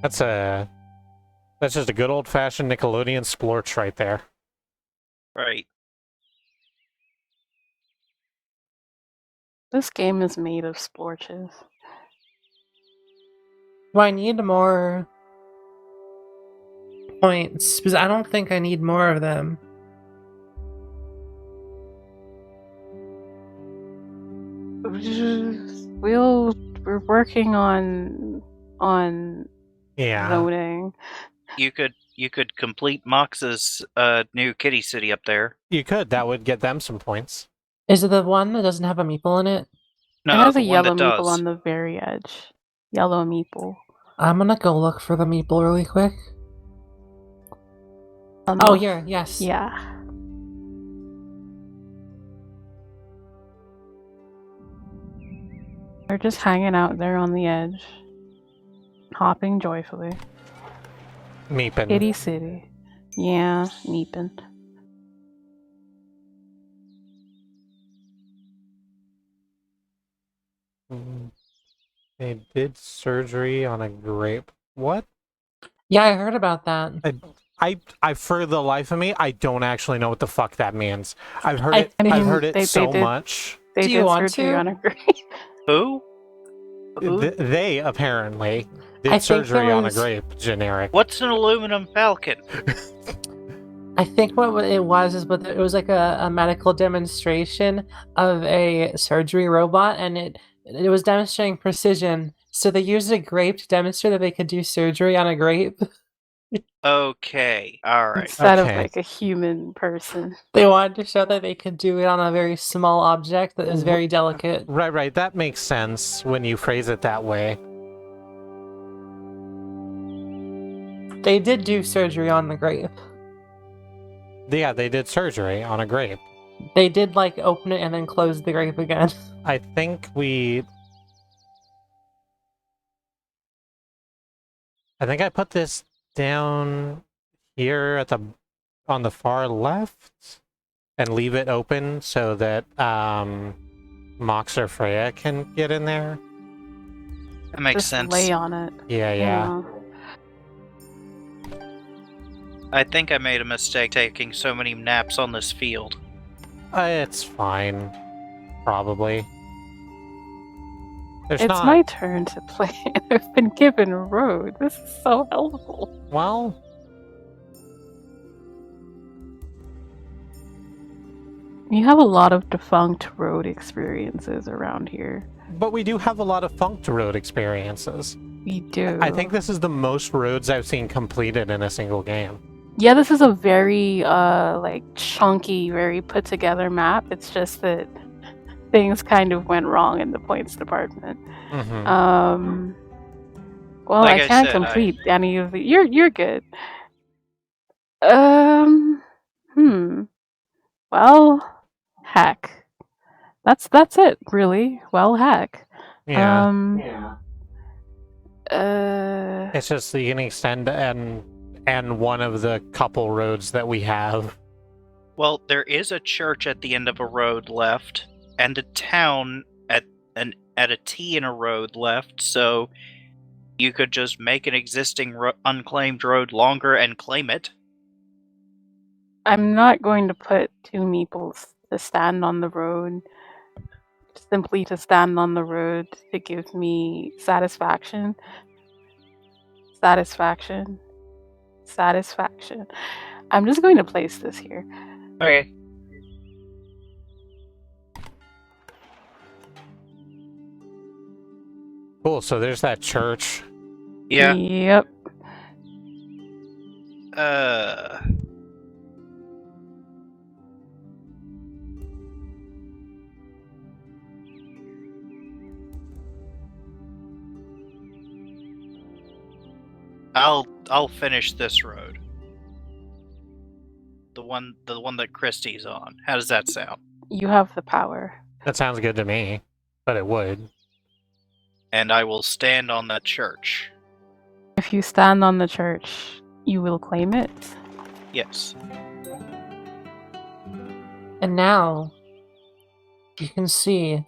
That's just a good old-fashioned Nickelodeon splorch right there. Right. This game is made of splorches. Do I need more points, because I don't think I need more of them. We're working on Yeah. zoning. You could complete Mox's new kitty city up there. You could. That would get them some points. Is it the one that doesn't have a meeple in it? No, it has the a one yellow that meeple does. on the very edge. Yellow meeple. I'm gonna go look for the meeple really quick. On Oh, the- here, yes. Yeah. They're just hanging out there on the edge, hopping joyfully. Meepin. Kitty City. Yeah, meepin'. They did surgery on a grape. What? Yeah, I heard about that. I for the life of me, I don't actually know what the fuck that means. I've heard I it. mean, I've heard it they so did- much. They Do you did want surgery to? on a grape. Who? They apparently did I think surgery it on a was- grape. Generic. What's an aluminum falcon? I think what it was is, but it was like a medical demonstration of a surgery robot, and it was demonstrating precision. So they used a grape to demonstrate that they could do surgery on a grape. Okay, all right. Instead of Okay. like a human person. They wanted to show that they could do it on a very small object that is very delicate. Right. That makes sense when you phrase it that way. They did do surgery on the grape. Yeah, they did surgery on a grape. They did like open it and then close the grape again. I think I put this down here on the far left and leave it open so that Mox or Freya can get in there. That makes Just sense. lay on it. Yeah. I think I made a mistake taking so many naps on this field. It's fine. Probably. There's It's not. my turn to play, and I've been given road. This is so helpful. Well, You have a lot of defunct road experiences around here. but we do have a lot of funked road experiences. We do. I think this is the most roads I've seen completed in a single game. Yeah, this is a very like chunky, very put together map. It's just that things kind of went wrong in the points department. Mm-hmm. Well, Like I I can't said, complete any of the. You're good. Well, heck. That's it, really. Well, heck. Yeah. Uh, It's just you can extend and one of the couple roads that we have. Well, there is a church at the end of a road left, and a town at a T in a road left, so you could just make an existing unclaimed road longer and claim it. I'm not going to put two meeples to stand on the road, simply to stand on the road to give me satisfaction. Satisfaction. I'm just going to place this here. Okay. Cool, so there's that church. Yeah. Yep. I'll finish this road. The one that Kristi's on. How does that sound? You have the power. That sounds good to me, but it would. And I will stand on that church. If you stand on the church, you will claim it. Yes. And now you can see.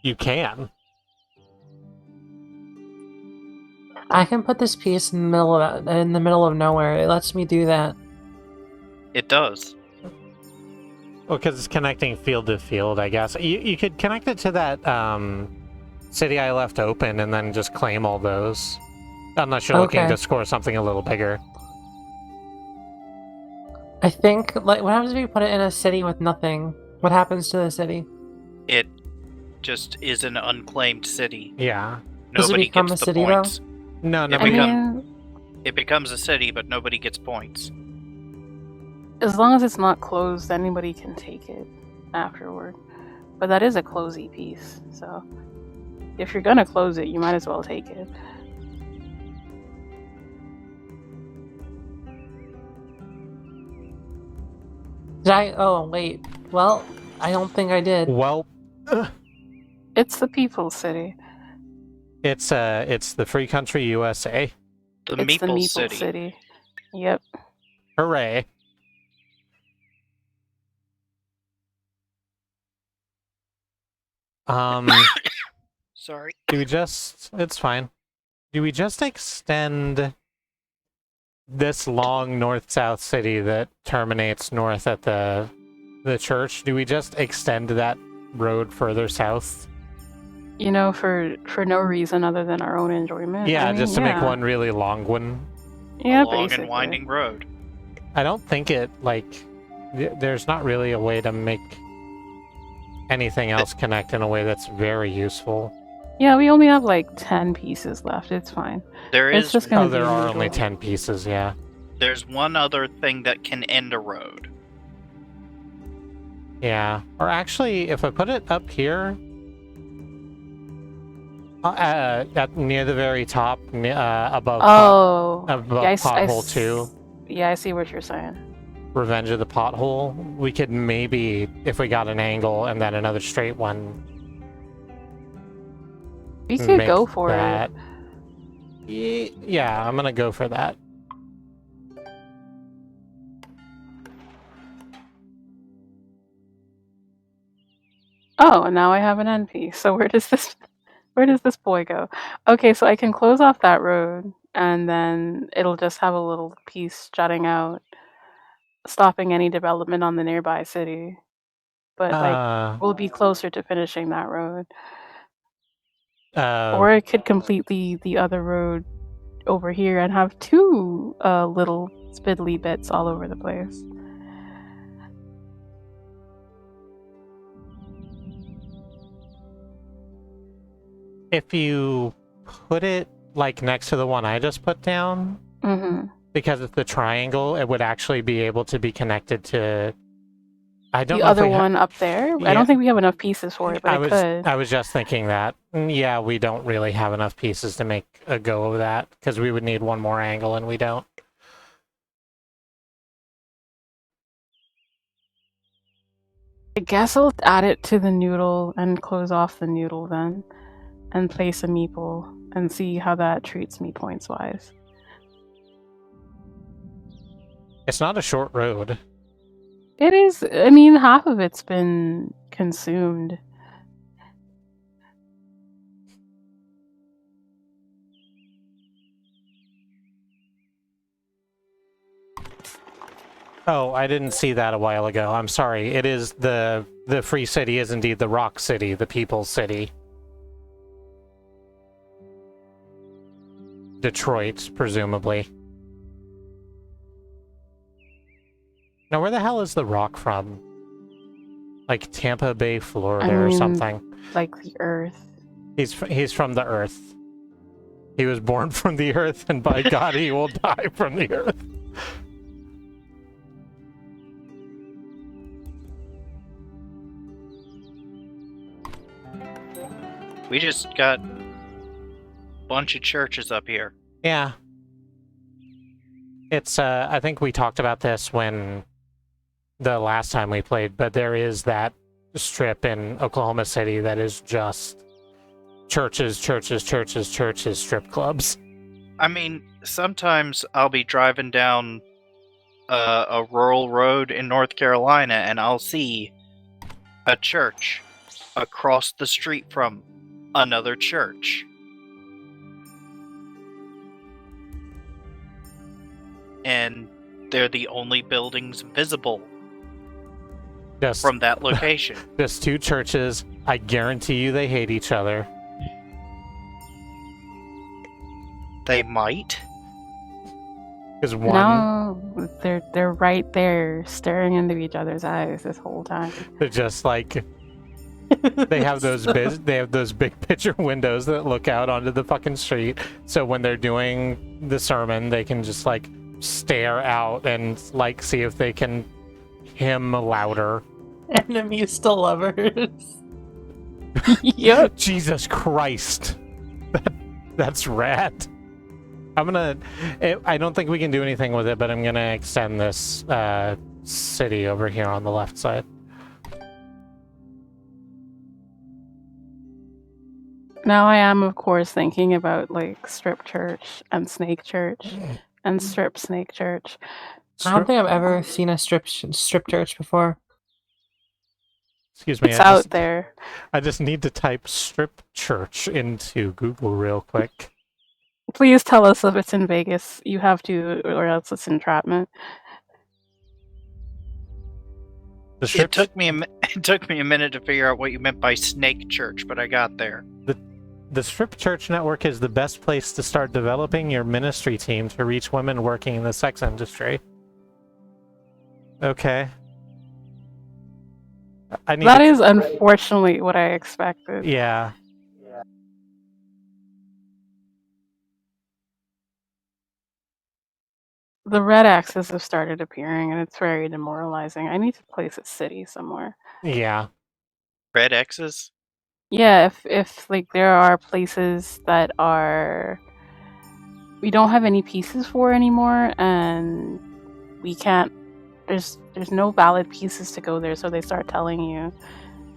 You can. I can put this piece in the middle of nowhere. It lets me do that. It does. Well, because it's connecting field to field, I guess. You could connect it to that city I left open and then just claim all those. Unless you're looking Okay. to score something a little bigger. I think, like, what happens if you put it in a city with nothing? What happens to the city? It just is an unclaimed city. Yeah. Does it Nobody become gets a the city, though? points. No, It nobody. It becomes a city, but nobody gets points. As long as it's not closed, anybody can take it afterward. But that is a closey piece, so if you're gonna close it, you might as well take it. Did I? Oh, wait. Well, I don't think I did. Well, It's the people's city. it's the free country USA. The It's the Meeple Meeple City. City. Yep. Hooray. Sorry. Do we just... It's fine. Do we just extend this long north-south city that terminates north at the church? Do we just extend that road further south? You know, for no reason other than our own enjoyment. Yeah, I mean, just to make yeah. one really long one. Yeah, A long basically. and winding road. I don't think it, like... There's not really a way to make anything else connect in a way that's very useful. Yeah, we only have like 10 pieces left. It's fine. There It's is just gonna Oh, there be are legal. only 10 pieces, yeah. there's one other thing that can end a road. Yeah. Or actually, if I put it up here... near the very top, above, above Yeah, I Pothole 2, Yeah, I see what you're saying. Revenge of the Pothole, we could maybe, if we got an angle and then another straight one, We could make go for that. it. Yeah, I'm gonna go for that. Oh, and now I have an NP. So where does this boy go? Okay, so I can close off that road, and then it'll just have a little piece jutting out, stopping any development on the nearby city. But like, we'll be closer to finishing that road. Or I could complete the other road over here and have two little spiddly bits all over the place. if you put it like next to the one I just put down, Mm-hmm. because it's the triangle, it would actually be able to be connected to. I don't The know if other we ha- one up there? I Yeah. don't think we have enough pieces for it, but I could. I was just thinking that. Yeah, we don't really have enough pieces to make a go of that because we would need one more angle and we don't. I guess I'll add it to the noodle and close off the noodle then, and place a meeple and see how that treats me points wise. It's not a short road. It is. I mean, half of it's been consumed. Oh, I didn't see that a while ago. I'm sorry. It is the free city is indeed the rock city, the people's city. Detroit, presumably. Now, where the hell is the rock from? Like Tampa Bay, Florida, or mean, something. Like the earth. He's from the earth. He was born from the earth, and by God, he will die from the earth. We just got a bunch of churches up here. Yeah. It's, I think we talked about this when the last time we played, but there is that strip in Oklahoma City that is just churches, churches, churches, churches, strip clubs. I mean, sometimes I'll be driving down a rural road in North Carolina and I'll see a church across the street from another church. And they're the only buildings visible Just from that location. Just two churches. I guarantee you they hate each other. They might. Because one, No, they're right there, staring into each other's eyes this whole time. they're just like they have those big picture windows that look out onto the fucking street. So when they're doing the sermon, they can just like stare out and like see if they can hymn louder. Enemies to lovers. Yep. Jesus Christ, that's rad. I don't think we can do anything with it, but I'm gonna extend this city over here on the left side. Now I am, of course, thinking about like strip church and snake church and strip snake church. I don't think I've ever seen a strip church before. Excuse me. It's out there. I just need to type strip church into Google real quick. Please tell us if it's in Vegas. You have to, or else it's entrapment. It took me a minute to figure out what you meant by snake church, but I got there. The Strip Church Network is the best place to start developing your ministry team to reach women working in the sex industry. Okay. That is unfortunately what I expected. Yeah. The red axes have started appearing, and it's very demoralizing. I need to place a city somewhere. Yeah. Red X's? Yeah, if like there are places that we don't have any pieces for anymore, and we can't. There's no valid pieces to go there, so they start telling you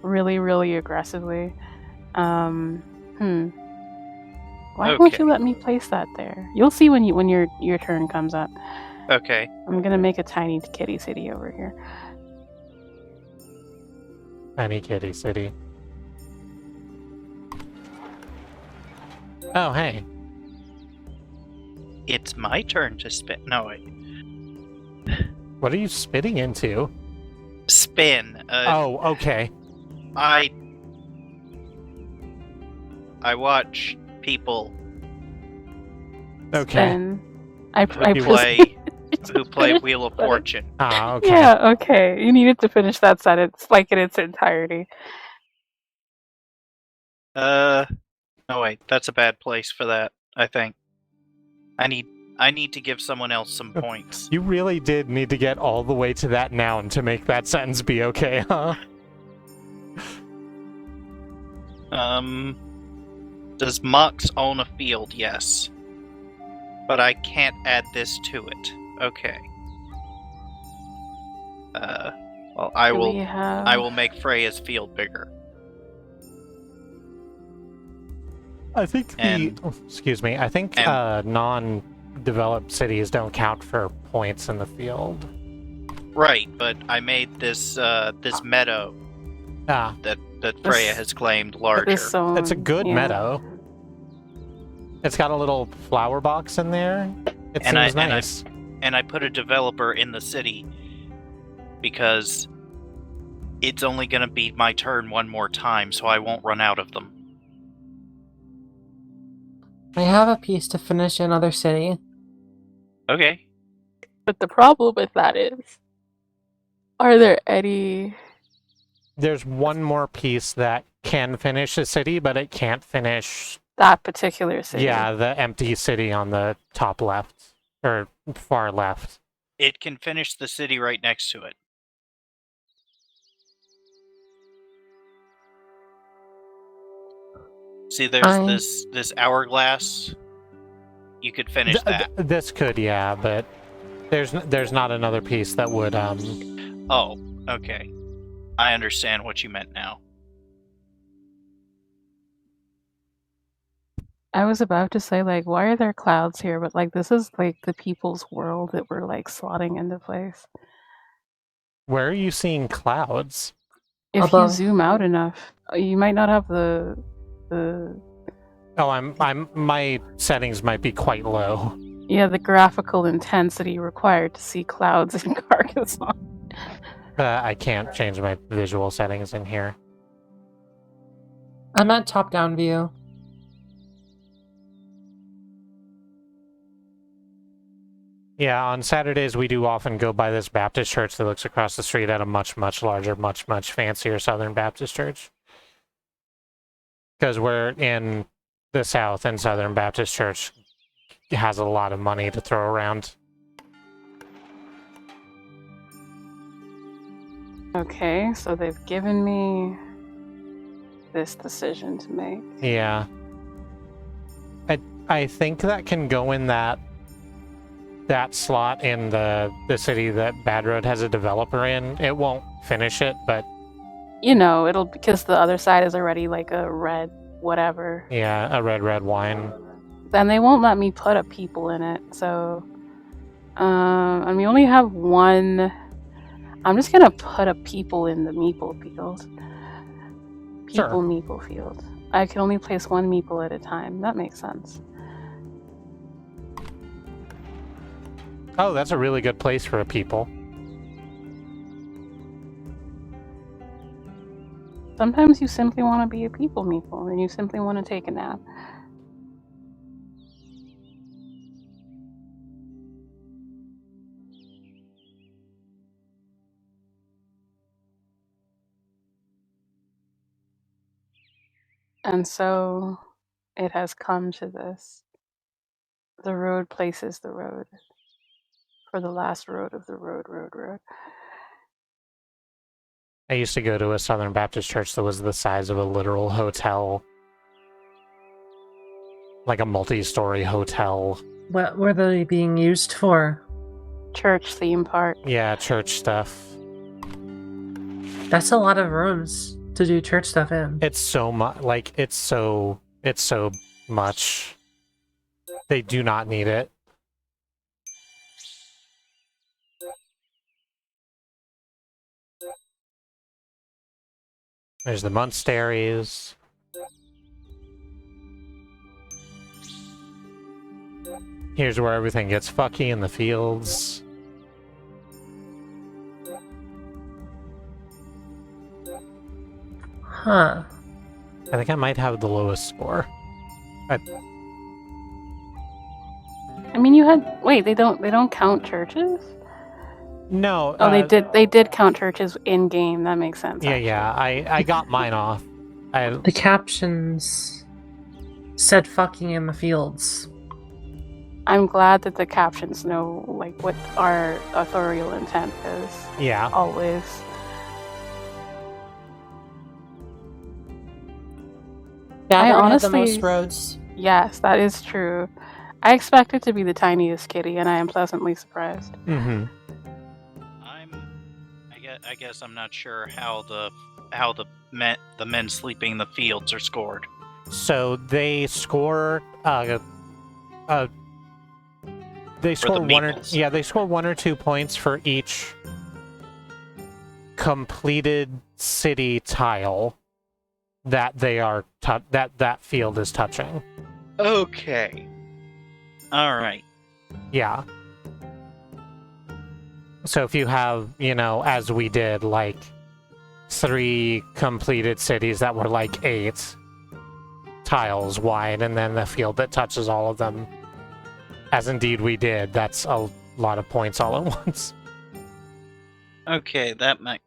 really, really aggressively. Why won't you let me place that there? You'll see when your turn comes up. Okay. I'm gonna make a tiny kitty city over here. Tiny kitty city. Oh, hey. It's my turn to spin. No, wait. What are you spitting into? Spin. Oh, okay. I watch people Okay. Spin. I who play Wheel of Fortune. Ah, okay. Yeah, okay. You needed to finish that sentence like in its entirety. No wait, that's a bad place for that, I think. I need to give someone else some points. You really did need to get all the way to that noun to make that sentence be okay, huh? Does Mox own a field? Yes. But I can't add this to it. Okay. Well, I will make Freya's field bigger. I think I think non-developed cities don't count for points in the field. Right, but I made this this meadow that Freya has claimed larger. It's a good meadow. It's got a little flower box in there. It seems nice. And I put a developer in the city because it's only going to be my turn one more time, so I won't run out of them. I have a piece to finish another city. Okay. But the problem with that is, are there any... There's one more piece that can finish a city, but it can't finish... that particular city. Yeah, the empty city on the top left, or far left. It can finish the city right next to it. See, there's this hourglass. You could finish that. This could, yeah, but there's not another piece that would Oh, okay. I understand what you meant now. I was about to say, like, why are there clouds here? But, like, this is, like, the people's world that we're, like, slotting into place. Where are you seeing clouds? If you zoom out enough, you might not have the... Oh, my settings might be quite low. Yeah, the graphical intensity required to see clouds in Carcassone. I can't change my visual settings in here. I'm at top-down view. Yeah, on Saturdays we do often go by this Baptist church that looks across the street at a much, much larger, much, much fancier Southern Baptist church. Because we're in the South, and Southern Baptist Church has a lot of money to throw around. Okay, so they've given me this decision to make. Yeah. I think that can go in that slot in the city that BadRoad has a developer in. It won't finish it, but You know, it'll because the other side is already like a red whatever. yeah, a red wine. Then they won't let me put a people in it. So, and we only have one. I'm just gonna put a people in the meeple field. Sure. People meeple field. I can only place one meeple at a time. That makes sense. Oh, that's a really good place for a people. Sometimes you simply want to be a people meeple and you simply want to take a nap. And so it has come to this. The road places the road for the last road of the road. I used to go to a Southern Baptist church that was the size of a literal hotel. Like a multi-story hotel. What were they being used for? Church theme park. Yeah, church stuff. That's a lot of rooms to do church stuff in. It's so much, like, it's so much. They do not need it. There's the monasteries. Here's where everything gets fucky in the fields. Huh. I think I might have the lowest score. I mean, you had wait. They don't count churches. No. Oh, they did count churches in game. That makes sense. Yeah, actually. yeah. I got mine off. The captions said fucking in the fields. I'm glad that the captions know like what our authorial intent is. Yeah. Always. Yeah, I had the honestly- most roads. Yes, that is true. I expected to be the tiniest kitty, and I am pleasantly surprised. Mm-hmm. I guess I'm not sure how the men sleeping in the fields are scored. So they score they score the meeples. they score 1 or 2 points for each completed city tile that they are that field is touching. Okay. All right. Yeah. So if you have, as we did, like 3 completed cities that were like 8 tiles wide, and then the field that touches all of them, as indeed we did, that's a lot of points all at once. Okay, that makes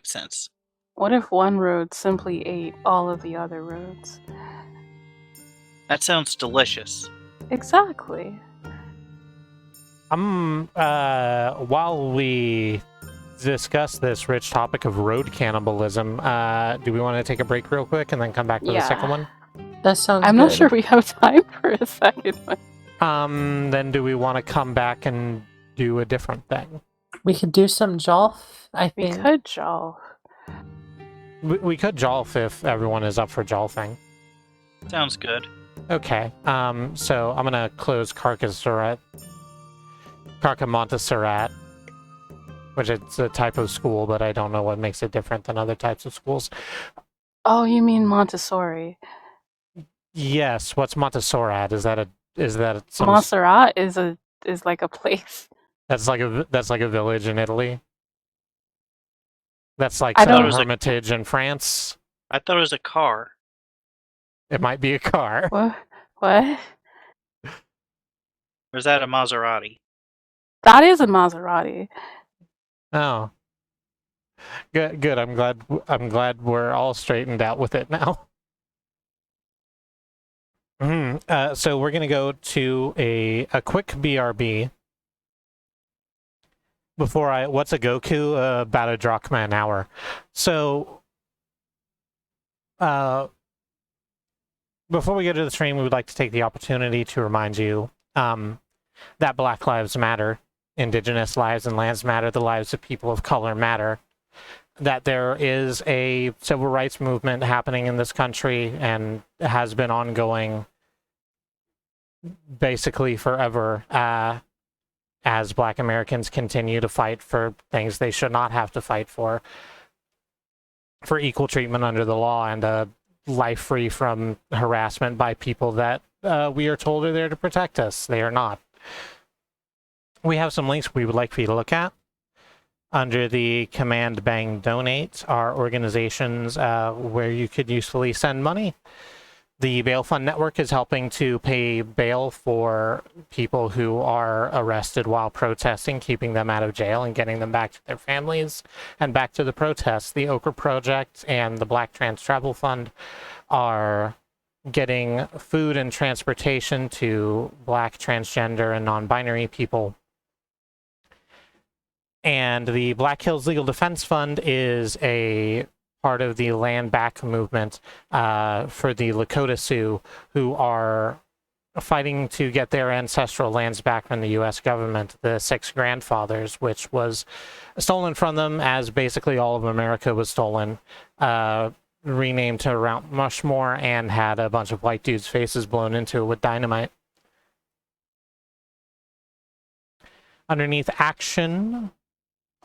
sense. What if one road simply ate all of the other roads? That sounds delicious. Exactly. While we discuss this rich topic of road cannibalism, do we want to take a break real quick and then come back to the second one? That sounds I'm good. not sure we have time for a second one. Then do we want to come back and do a different thing? We could do some Jolf, I We think. could, Joel. We could Jolf if everyone is up for Jolfing. Sounds good. Okay, so I'm gonna close Carcassonne, which is a type of school, but I don't know what makes it different than other types of schools. Oh, you mean Montessori? Yes, what's Montessori? Is that some... Montserrat is like a place. That's like a village in Italy. That's like I some don't- hermitage in France. I thought it was a car. It might be a car. What? Or is that a Maserati? That is a Maserati. Oh, good. Good. I'm glad we're all straightened out with it now. So we're gonna go to a quick BRB. What's a Goku? About a drachma an hour. So, before we go to the stream, we would like to take the opportunity to remind you that Black Lives Matter, Indigenous lives and lands matter, the lives of people of color matter, that there is a civil rights movement happening in this country and has been ongoing basically forever as Black Americans continue to fight for things they should not have to fight for equal treatment under the law and a life free from harassment by people that we are told are there to protect us. They are not. We have some links we would like for you to look at. Under the command bang donate are organizations where you could usefully send money. The Bail Fund Network is helping to pay bail for people who are arrested while protesting, keeping them out of jail and getting them back to their families and back to the protests. The Ochre Project and the Black Trans Travel Fund are getting food and transportation to Black, transgender, and non-binary people. And the Black Hills Legal Defense Fund is a part of the land back movement for the Lakota Sioux, who are fighting to get their ancestral lands back from the U.S. government, the Six Grandfathers, which was stolen from them as basically all of America was stolen, renamed to Mount Rushmore, and had a bunch of white dudes' faces blown into it with dynamite. Underneath action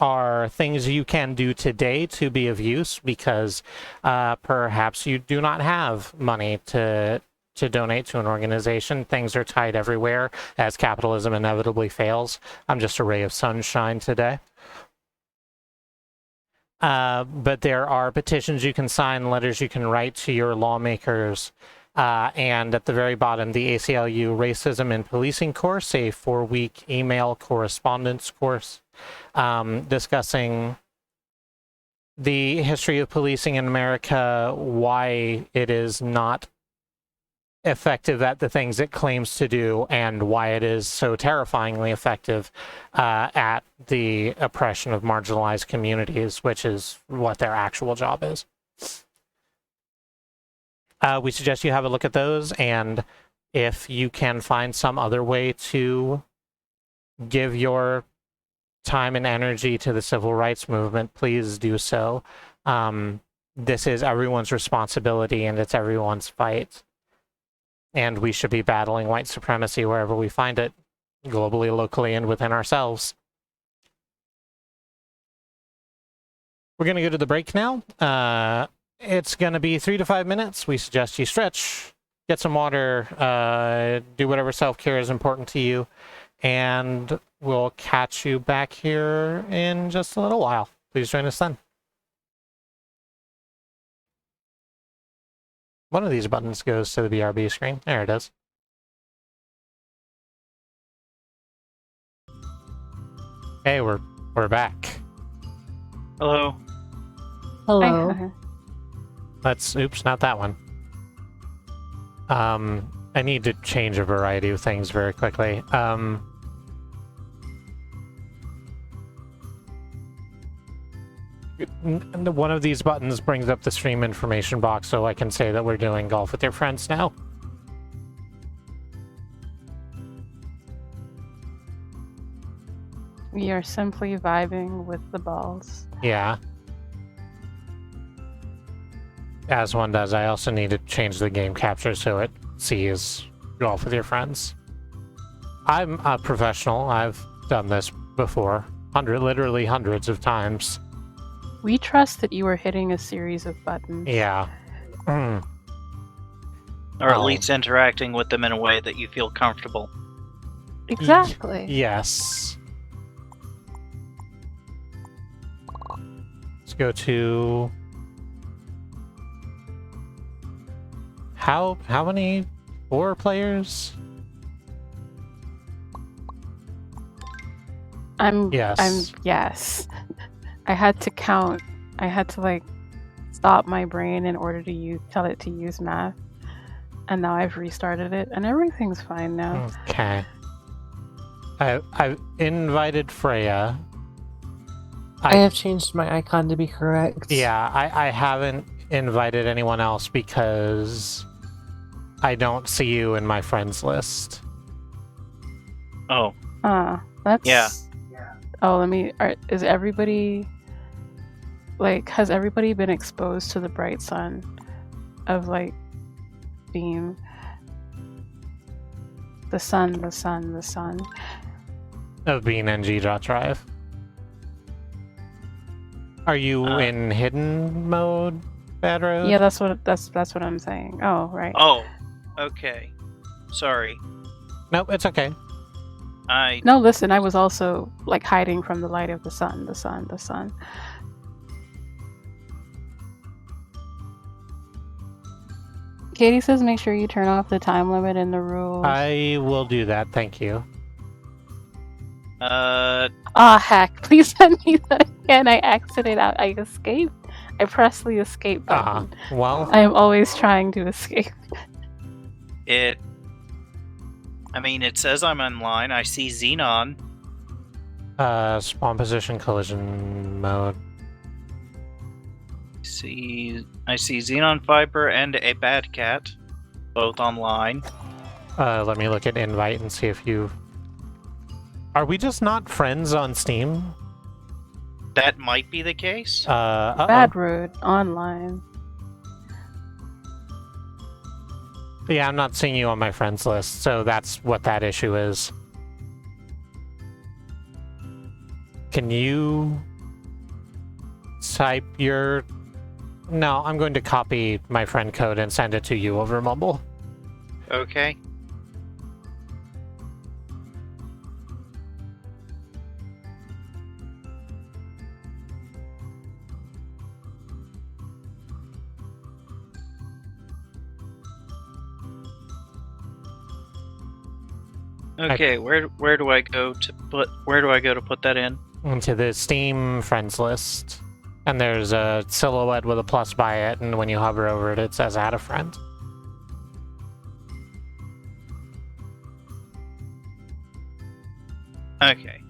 are things you can do today to be of use, because perhaps you do not have money to donate to an organization. Things are tight everywhere as capitalism inevitably fails. I'm just a ray of sunshine today. But there are petitions you can sign, letters you can write to your lawmakers, and at the very bottom, the ACLU Racism and Policing course, a 4-week email correspondence course discussing the history of policing in America, why it is not effective at the things it claims to do, and why it is so terrifyingly effective at the oppression of marginalized communities, which is what their actual job is. We suggest you have a look at those, and if you can find some other way to give your time and energy to the civil rights movement, please do so. This is everyone's responsibility, and it's everyone's fight. And we should be battling white supremacy wherever we find it, globally, locally, and within ourselves. We're going to go to the break now. It's going to be 3 to 5 minutes. We suggest you stretch, get some water, do whatever self-care is important to you, and we'll catch you back here in just a little while. Please join us then. One of these buttons goes to the BRB screen. There it is. Hey, we're back. Hello. Hello. Oops, not that one. I need to change a variety of things very quickly. One of these buttons brings up the stream information box, so I can say that we're doing golf with your friends now. We are simply vibing with the balls. Yeah. As one does, I also need to change the game capture so it sees golf with your friends. I'm a professional. I've done this before. Literally hundreds of times. We trust that you are hitting a series of buttons. Yeah. Or at least interacting with them in a way that you feel comfortable. Exactly. Yes. Let's go to... How many 4 players? Yes. Yes. I had to count. I had to like stop my brain in order to tell it to use math. And now I've restarted it and everything's fine now. Okay. I've invited Freya. I have changed my icon to be correct. Yeah, I haven't invited anyone else because I don't see you in my friends list. Oh, That's yeah. Oh, is everybody has everybody been exposed to the bright sun of like beam? The sun. Of being NG.drive. Are you in hidden mode, BadRoad? Yeah, that's what I'm saying. Oh, right. Oh, okay. Sorry. Nope, it's okay. No, listen, I was also like hiding from the light of the sun. Katie says make sure you turn off the time limit in the rules. I will do that, thank you. Heck, please send me that again. I exited out. I escaped. I pressed the escape button. Well, I am always trying to escape. It says I'm online. I see Xenon. spawn position collision mode. I see Xenon Viper and a Bad Cat, both online. Let me look at invite and see if you... Are we just not friends on Steam? That might be the case. BadRoad online. Yeah, I'm not seeing you on my friends list, so that's what that issue is. Can you type your... No, I'm going to copy my friend code and send it to you over Mumble. Okay. Okay, where do I go to put that in? Into the Steam friends list. And there's a silhouette with a plus by it, and when you hover over it, it says add a friend. Okay.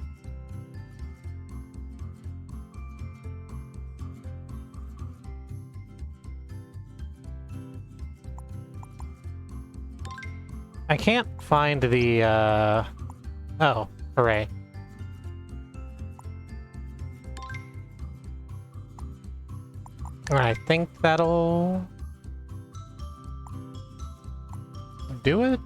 I can't find the, Oh, hooray. I think that'll... do it?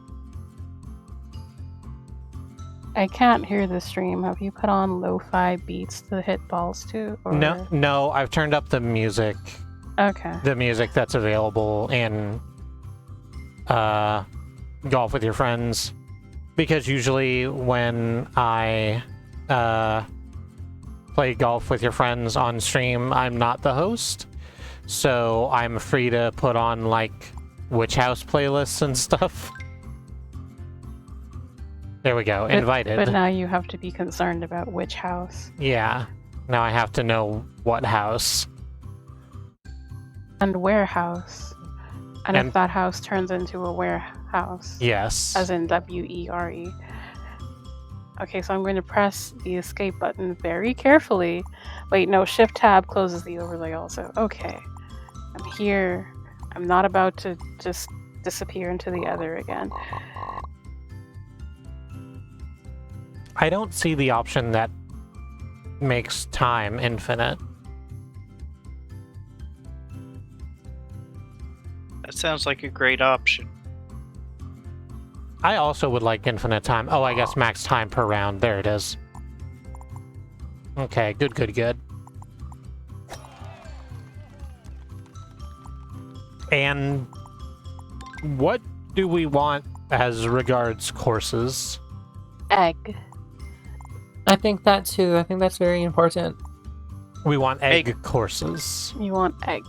I can't hear the stream. Have you put on lo-fi beats to hit balls to? Or... No, I've turned up the music. Okay. The music that's available in Golf with Your Friends. Because usually when I play Golf with Your Friends on stream, I'm not the host. So I'm free to put on, like, Witch House playlists and stuff. There we go, invited. But now you have to be concerned about which house. Yeah. Now I have to know what house. And where house. And if that house turns into a warehouse. Yes. As in W-E-R-E. Okay, so I'm going to press the escape button very carefully. Wait, no, Shift-Tab closes the overlay also. Okay. I'm here. I'm not about to just disappear into the other again. I don't see the option that makes time infinite. That sounds like a great option. I also would like infinite time. Oh, I guess max time per round. There it is. Okay, good. And what do we want as regards courses? Egg. I think that too. I think that's very important. We want egg courses. You want egg.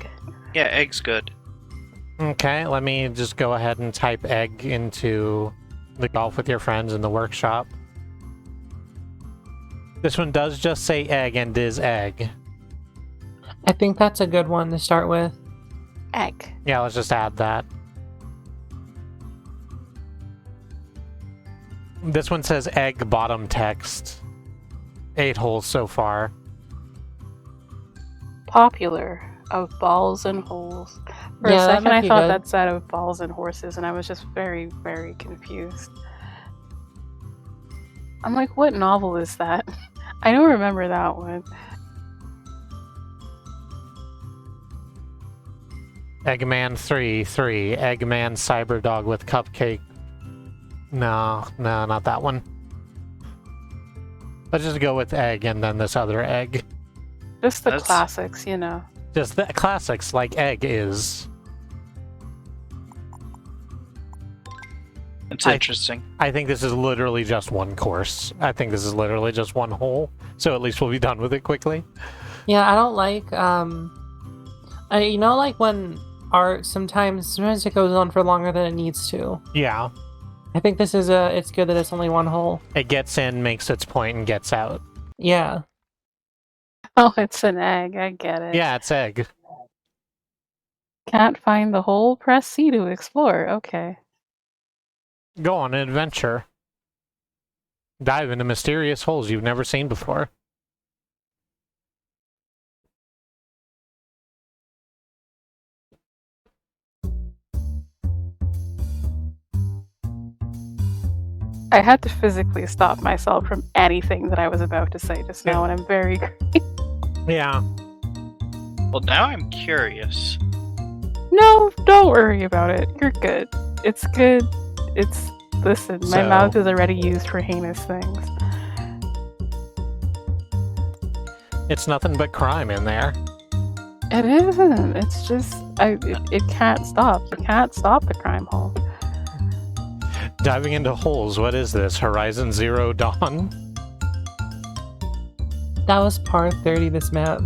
Yeah, egg's good. Okay, let me just go ahead and type egg into the Golf with Your Friends in the workshop. This one does just say egg and is egg. I think that's a good one to start with. Egg. Yeah, let's just add that. This one says egg bottom text. 8 holes so far. Popular of balls and holes. For Yeah, a that second, might I be thought good. that said of balls and horses, and I was just very, very confused. I'm like, what novel is that? I don't remember that one. Eggman 3, Eggman Cyberdog with Cupcake. No, not that one. Let's just go with egg and then this other egg. Just the That's- classics, you know. Just the classics like egg is. It's I- interesting. I think this is literally just one course. I think this is literally just one hole. So at least we'll be done with it quickly. Yeah, I don't like like when art sometimes it goes on for longer than it needs to. Yeah. I think this is it's good that it's only one hole. It gets in, makes its point, and gets out. Yeah. Oh, it's an egg. I get it. Yeah, it's egg. Can't find the hole? Press C to explore. Okay. Go on an adventure. Dive into mysterious holes you've never seen before. I had to physically stop myself from anything that I was about to say just now, and I'm very. Yeah. Well, now I'm curious. No, don't worry about it. You're good. It's good. It's. Listen, my So- mouth is already used for heinous things. It's nothing but crime in there. It isn't. It's just. It can't stop. You can't stop the crime hole. Diving into holes, what is this? Horizon Zero Dawn? That was par 30 this map.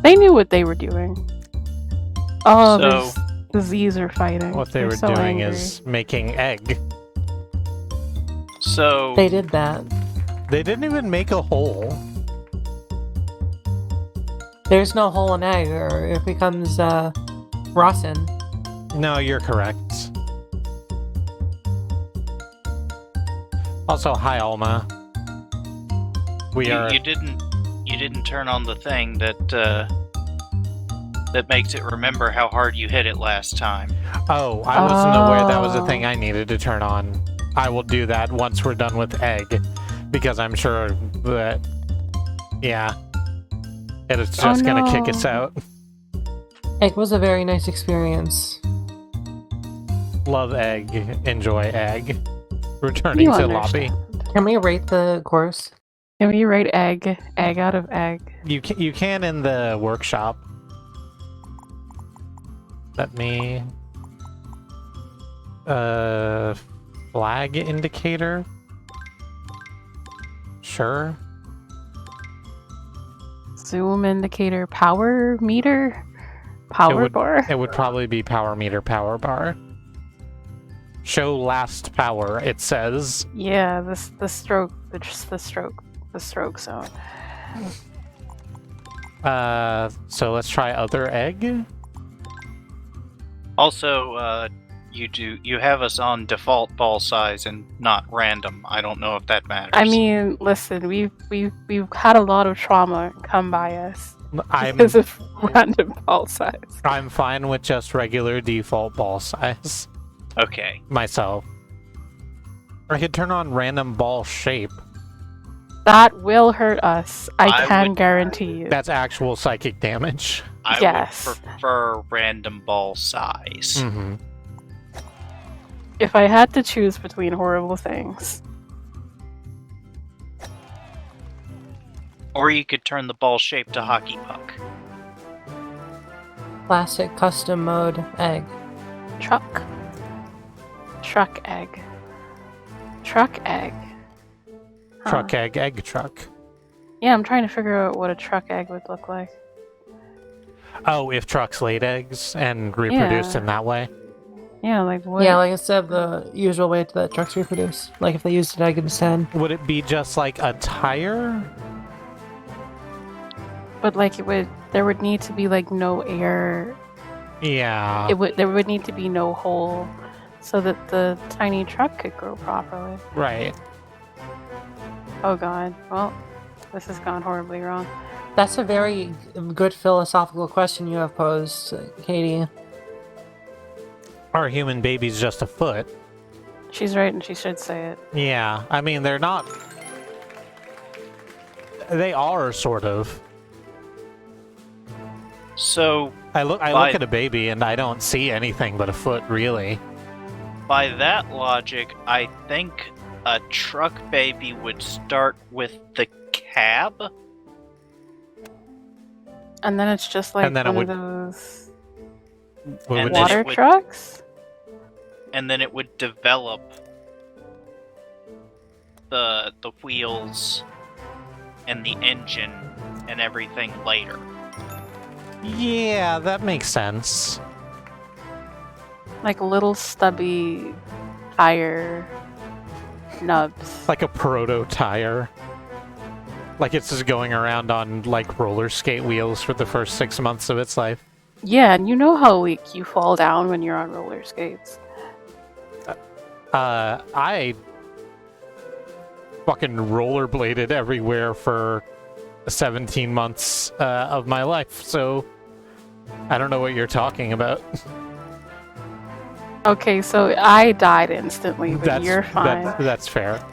They knew what they were doing. Oh, So- the Z's are fighting. What they They're were so doing angry. is making egg. So They did that. They didn't even make a hole. There's no hole in egg, or it becomes rosin. No, you're correct. Also, hi Alma. We are. you didn't turn on the thing that makes it remember how hard you hit it last time. Oh, I wasn't aware that was a Oh. thing I needed to turn on. I will do that once we're done with egg, because I'm sure that, yeah, it's just gonna kick us no. out. Egg was a very nice experience. Love egg, enjoy egg. Returning You to lobby. understand. Can we rate the course? Can we rate egg? Egg out of egg. You can in the workshop. Let me flag indicator. Sure. Zoom indicator. Power meter. Power bar. It would probably be power meter, power bar. Show last power, it says. Yeah, the stroke zone. So let's try other egg. Also, you have us on default ball size and not random. I don't know if that matters. I mean, listen, we've had a lot of trauma come by us I'm because of random ball size. I'm fine with just regular default ball size okay. myself. Or I could turn on random ball shape. That will hurt us. I I can would- guarantee you. That's actual psychic damage. I Yes. would prefer random ball size. Mm-hmm. If I had to choose between horrible things, Or you could turn the ball shape to hockey puck. Classic custom mode egg. truck egg. Truck egg. Huh. Truck egg, egg truck. Yeah, I'm trying to figure out what a truck egg would look like. Oh, if trucks laid eggs and reproduced Yeah. in that way. Yeah, like what? Yeah, like instead of the usual way that trucks reproduce. Like if they used an egg instead. Would it be just like a tire? But like there would need to be like no air. Yeah. There would need to be no hole so that the tiny truck could grow properly. Right. Oh god. Well, this has gone horribly wrong. That's a very good philosophical question you have posed, Katie. Are human babies just a foot? She's right and she should say it. Yeah. I mean, they're not... They are, sort of. So, I look at a baby and I don't see anything but a foot, really. by that logic, I think a truck baby would start with the cab. And then it's just like And then it one would- of those What And would then this- water it would- trucks? And then it would develop the wheels and the engine and everything later. Yeah, that makes sense. Like little stubby tire nubs. Like a proto tire. Like it's just going around on like roller skate wheels for the first 6 months of its life. Yeah, and you know how like you fall down when you're on roller skates. I fucking rollerbladed everywhere for 17 months of my life, so I don't know what you're talking about. Okay, so I died instantly, but you're fine. That's fair.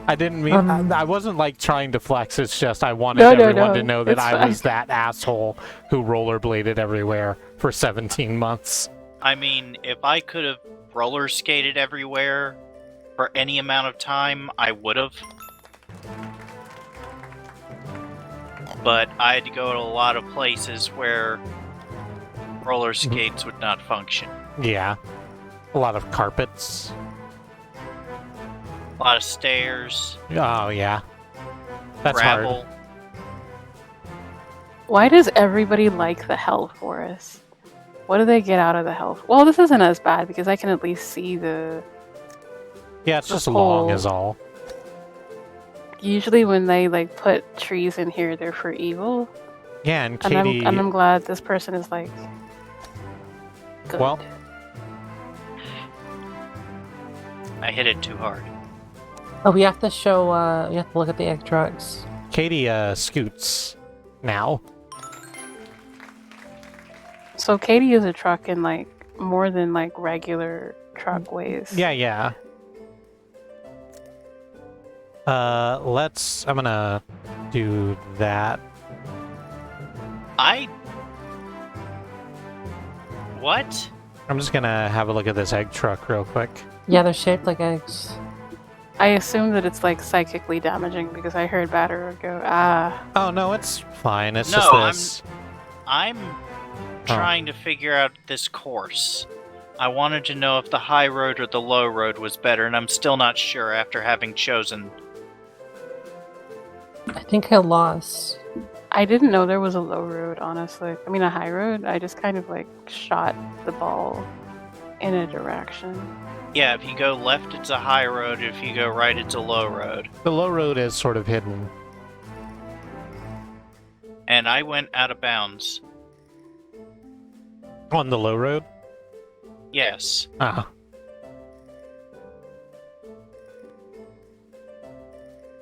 I didn't mean... I wasn't, like, trying to flex, it's just I wanted everyone to know that it's I fine. was that asshole who rollerbladed everywhere for 17 months. I mean, if I could have roller skated everywhere for any amount of time, I would have. But I had to go to a lot of places where roller skates would not function. Yeah. A lot of carpets. A lot of stairs, Oh, yeah. That's gravel. hard. Why does everybody like the hell forest? What do they get out of the hell? Well, this isn't as bad because I can at least see the... Yeah, it's just the long whole- is all. Usually when they like put trees in here, they're for evil. Yeah, and And Katie... I'm glad this person is like... good. Well, I hit it too hard. Oh, we have to show, we have to look at the egg trucks. Katie scoots now. So Katie is a truck in like more than like regular truck ways. Yeah, yeah. I'm gonna do that. What? I'm just gonna have a look at this egg truck real quick. Yeah, they're shaped like eggs. I assume that it's like psychically damaging because I heard BadRoad go, Oh, no, it's fine. It's No, just this. I'm trying to figure out this course. I wanted to know if the high road or the low road was better, and I'm still not sure after having chosen. I think I lost. I didn't know there was a low road, honestly. I mean, a high road. I just kind of like shot the ball in a direction. Yeah, if you go left, it's a high road. If you go right, it's a low road. The low road is sort of hidden. And I went out of bounds. On the low road? Yes. Ah.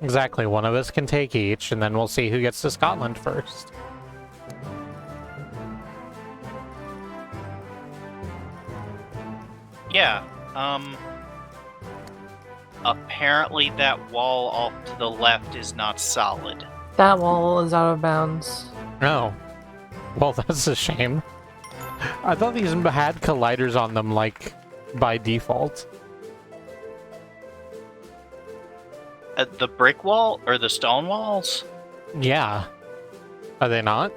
Exactly. One of us can take each, and then we'll see who gets to Scotland first. Yeah. Apparently that wall off to the left is not solid. That wall is out of bounds. Oh. Well, that's a shame. I thought these had colliders on them, like, by default. The brick wall? Or the stone walls? Yeah. Are they not?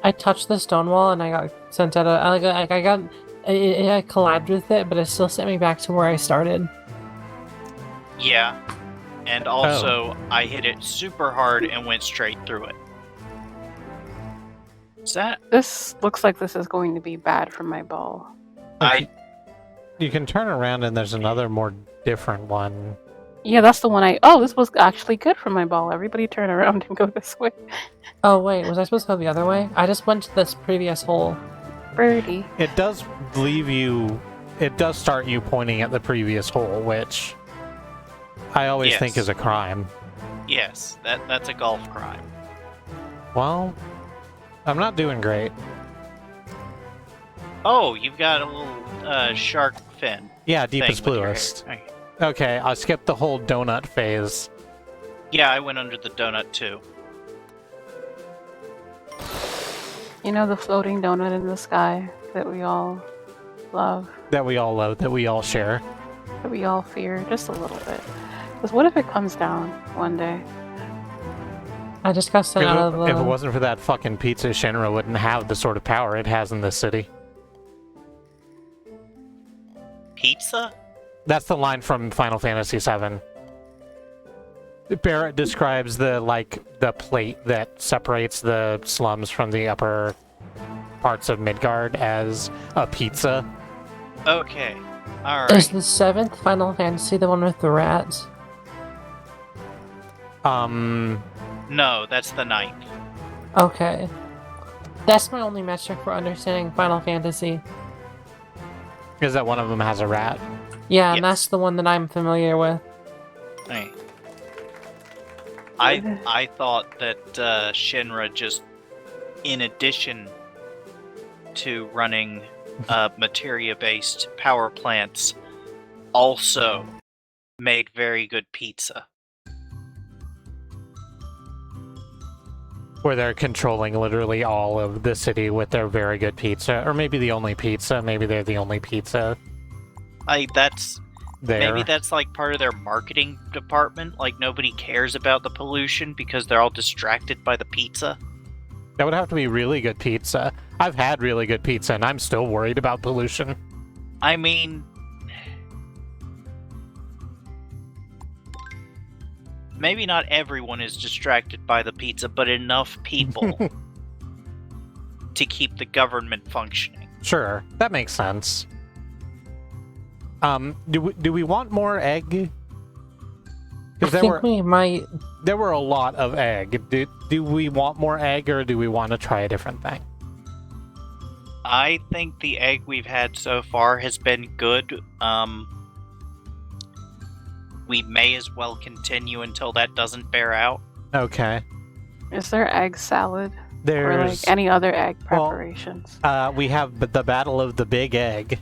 I touched the stone wall and I got sent out of... I collided with it, but it still sent me back to where I started. Yeah. And also, I hit it super hard and went straight through it. Is that... This looks like this is going to be bad for my ball. You can turn around and there's another more different one. Yeah, that's the one Oh, this was actually good for my ball. Everybody turn around and go this way. Oh wait, was I supposed to go the other way? I just went to this previous hole. Birdie. It does leave you... It does start you pointing at the previous hole, which I always think is a crime. Yes, that's a golf crime. Well, I'm not doing great. Oh, you've got a little shark fin. Yeah, thing deepest, with your bluest. hair. Okay, I'll skip the whole donut phase. Yeah, I went under the donut too. You know the floating donut in the sky that we all love, That we all love, that we all share. that we all fear just a little bit. Because what if it comes down one day? I just got sent out of the... If it wasn't for that fucking pizza, Shinra wouldn't have the sort of power it has in this city. Pizza? That's the line from Final Fantasy VII. Barrett describes the plate that separates the slums from the upper parts of Midgard as a pizza. Okay. Is Alright. the 7th Final Fantasy the one with the rats? No, that's the 9th. Okay. That's my only metric for understanding Final Fantasy. Is that one of them has a rat? Yeah, Yes. and that's the one that I'm familiar with. Hey. I thought that Shinra just, in addition to running materia-based power plants, also made very good pizza. Where they're controlling literally all of the city with their very good pizza. Or maybe the only pizza. Maybe they're the only pizza there. Maybe that's like part of their marketing department. Like nobody cares about the pollution because they're all distracted by the pizza. That would have to be really good pizza. I've had really good pizza and I'm still worried about pollution. I mean, maybe not everyone is distracted by the pizza, but enough people to keep the government functioning. Sure, that makes sense. Do we want more egg? I think we might... There were a lot of egg. Do we want more egg, or do we want to try a different thing? I think the egg we've had so far has been good. We may as well continue until that doesn't bear out. Okay. Is there egg salad? There's... Or like any other egg preparations? We have the Battle of the Big Egg.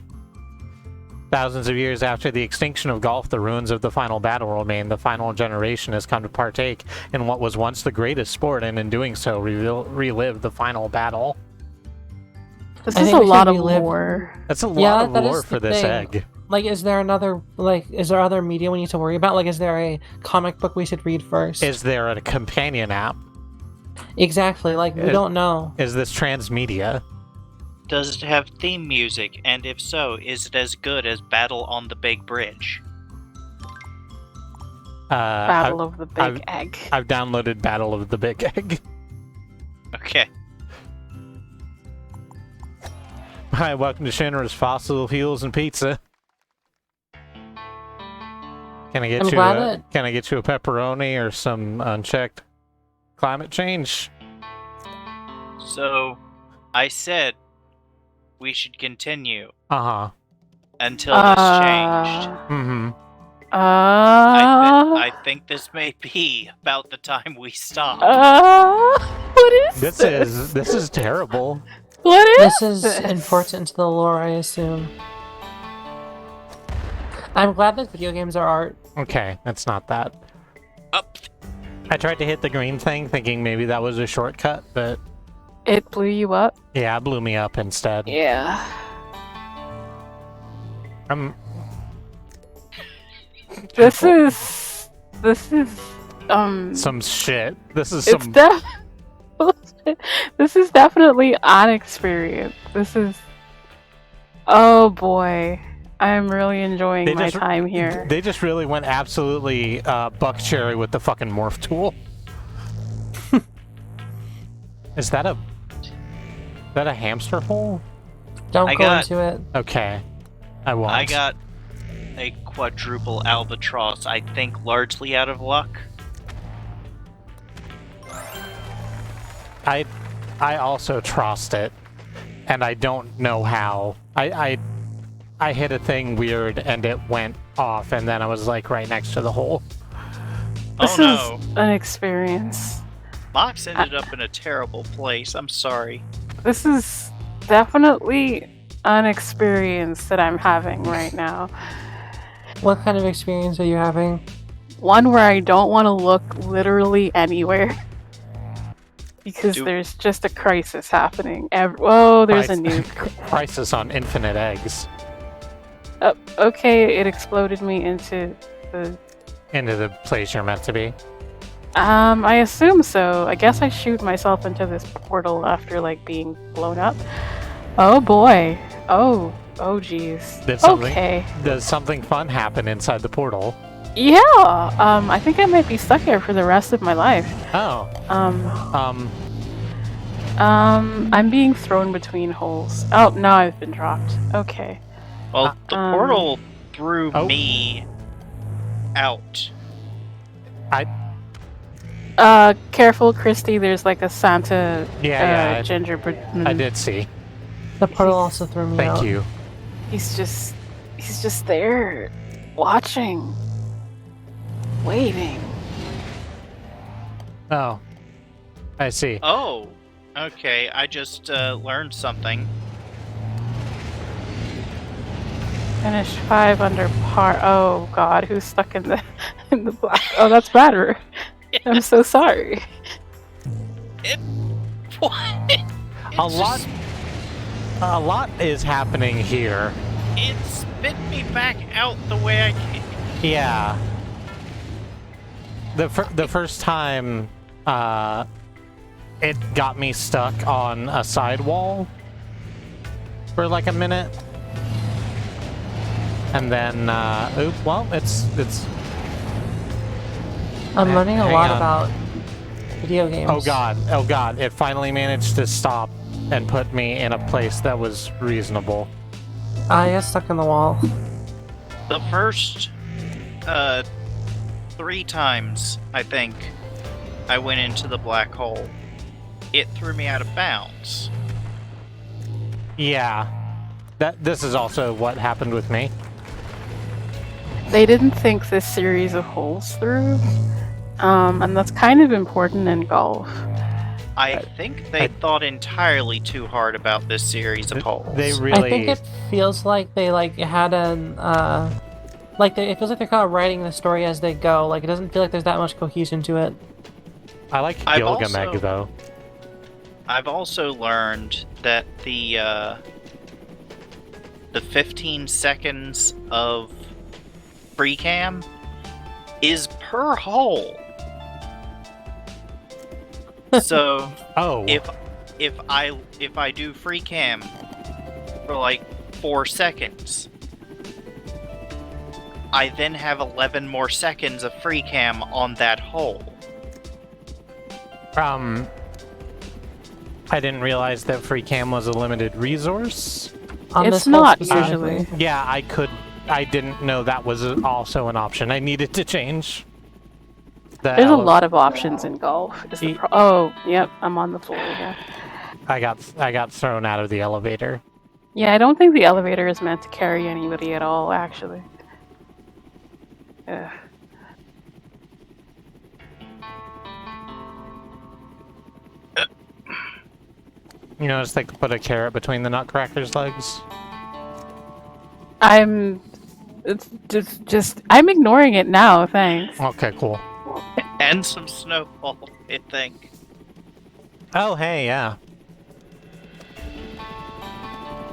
Thousands of years after the extinction of golf, the ruins of the final battle remain. The final generation has come to partake in what was once the greatest sport, and in doing so, relive the final battle. This I is think a we should lot of relive- lore. That's a Yeah, lot of that lore is for the this thing. egg. Like, is there another... Like, is there other media we need to worry about? Like, is there a comic book we should read first? Is there a companion app? Exactly, like, we don't know. Is this transmedia? Does it have theme music? And if so, is it as good as Battle on the Big Bridge? Battle of the Big Egg. I've downloaded Battle of the Big Egg. Okay. Hi, welcome to Shinra's Fossil Fuels and Pizza. Can I get Can I get you a pepperoni or some unchecked climate change? So, I said we should continue Uh-huh. until this changed. Mm-hmm. I think this may be about the time we stop. What is this? This is terrible. What is This is important to the lore, I assume. I'm glad that video games are art. Okay, that's not that. Up. I tried to hit the green thing thinking maybe that was a shortcut, but It blew you up? yeah, it blew me up instead. Yeah. This is Some shit. This is it's some... this is definitely on experience. This is oh boy. I'm really enjoying my time here. They just really went absolutely buck cherry with the fucking morph tool. Is that a hamster hole? Don't I go got- into it. Okay. I won't. I got a quadruple albatross, I think largely out of luck. I also trossed it, and I don't know how. I hit a thing weird, and it went off, and then I was like right next to the hole. This Oh no. is an experience. Mox ended up in a terrible place. I'm sorry. This is definitely an experience that I'm having right now. What kind of experience are you having? One where I don't want to look literally anywhere. Because Do- there's just a crisis happening. Oh, there's a Crisis- nuke. Crisis on infinite eggs Okay, it exploded me into the... into the place you're meant to be. I assume so. I guess I shoot myself into this portal after, like, being blown up. Oh boy. Oh jeez. Okay. Does something fun happen inside the portal? Yeah, I think I might be stuck here for the rest of my life. Oh. I'm being thrown between holes. Oh, now I've been dropped. Okay. Well, the portal threw Oh. me out. Careful, Kristi. There's like a Santa Yeah, gingerbread. I did see. The portal also threw me out. Thank you. He's just there, watching, waiting. Oh. I see. Oh, okay. I just learned something. Finished 5 under par. Oh God, who's stuck in the black? Oh, that's BadRoad. I'm so sorry. What? A lot is happening here. It spit me back out the way I came. Yeah. The first time, it got me stuck on a sidewall for like a minute, and then well, it's. I'm learning a Hang lot on. about video games. Oh god! It finally managed to stop and put me in a place that was reasonable. I got stuck in the wall. The first 3 times, I think, I went into the black hole. It threw me out of bounds. Yeah, this is also what happened with me. They didn't think this series of holes through, and that's kind of important in golf. I think they thought entirely too hard about this series of holes. They really. I think it feels like they had an it feels like they're kind of writing the story as they go. Like it doesn't feel like there's that much cohesion to it. I like I've Gilgameg also- though. I've also learned that the 15 seconds of free cam is per hole. So Oh. if I do free cam for like 4 seconds, I then have 11 more seconds of free cam on that hole. I didn't realize that free cam was a limited resource. On It's this hole not specifically. usually. Yeah, I didn't know that was also an option. I needed to change. There's a lot of options in golf. Oh, yep, I'm on the floor again. I got thrown out of the elevator. Yeah, I don't think the elevator is meant to carry anybody at all, actually. Ugh. You notice they put a carrot between the Nutcracker's legs? I'm ignoring it now, thanks. Okay, cool. And some snowball, I think. Oh, hey, yeah.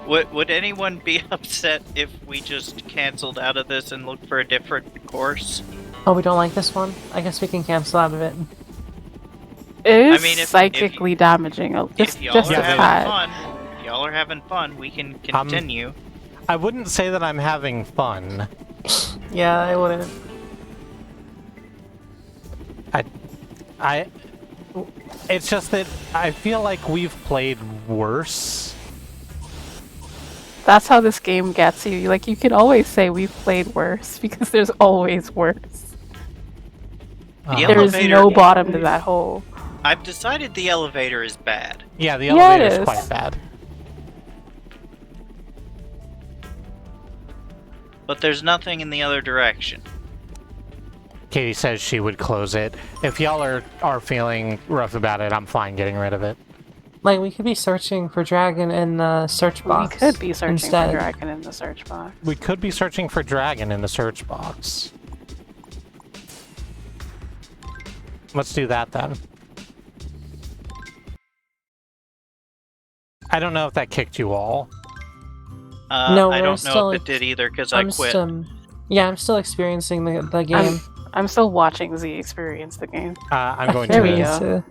Would anyone be upset if we just canceled out of this and looked for a different course? Oh, we don't like this one? I guess we can cancel out of it. It is I mean, if psychically damaging. If y'all Just are a having tad. fun, y'all are having fun, we can continue. I wouldn't say that I'm having fun. Yeah, I wouldn't. It's just that I feel like we've played worse. That's how this game gets you. Like, you can always say we've played worse because there's always worse. The There's elevator- no bottom to that hole. I've decided the elevator is bad. Yeah, the Yeah, it elevator is is. quite bad. But there's nothing in the other direction. Katie says she would close it. If y'all are feeling rough about it, I'm fine getting rid of it. Like, we could be searching for dragon in the search box. We could be searching instead. for dragon in the search box. We could be searching for dragon in the search box. Let's do that then. I don't know if that kicked you all. No, I we're don't know still- if it did either because I quit. Yeah, I'm still experiencing the game. I'm still watching Z experience the game. I'm going There we to. go.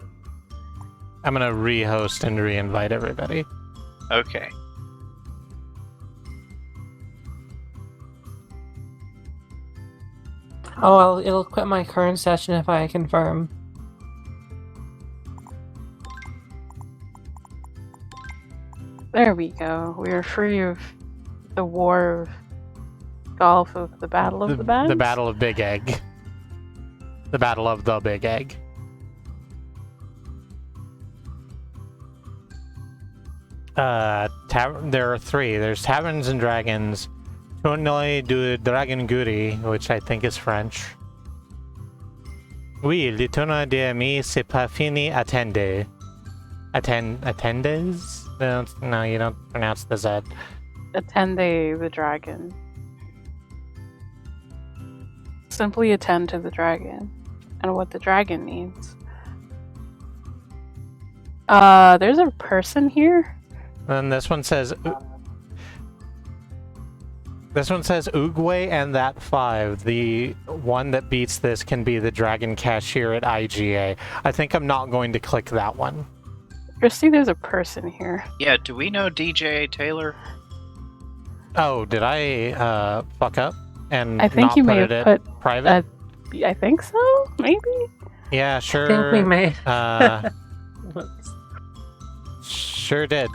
I'm gonna re-host and re-invite everybody. Okay. Oh, well, it'll quit my current session if I confirm. There we go. We are free of the war of golf of the Battle of the Bands. The Battle of Big Egg. The Battle of the Big Egg. There are three. There's Taverns and Dragons, Tournoi du Dragon Guri, which I think is French. Oui, le tournoi des amis, c'est pas fini, attendez. Attendes? No, you don't pronounce the Z. Attend the dragon. Simply attend to the dragon and what the dragon needs. There's a person here. And this one says Oogway and that 5. The one that beats this can be the dragon cashier at IGA. I think I'm not going to click that one. Kristi, there's a person here. Yeah, do we know DJ Taylor? Oh, did I fuck up and I think not you put may it have at put private? I think so, maybe. Yeah, I sure. think we may. Whoops. Sure did.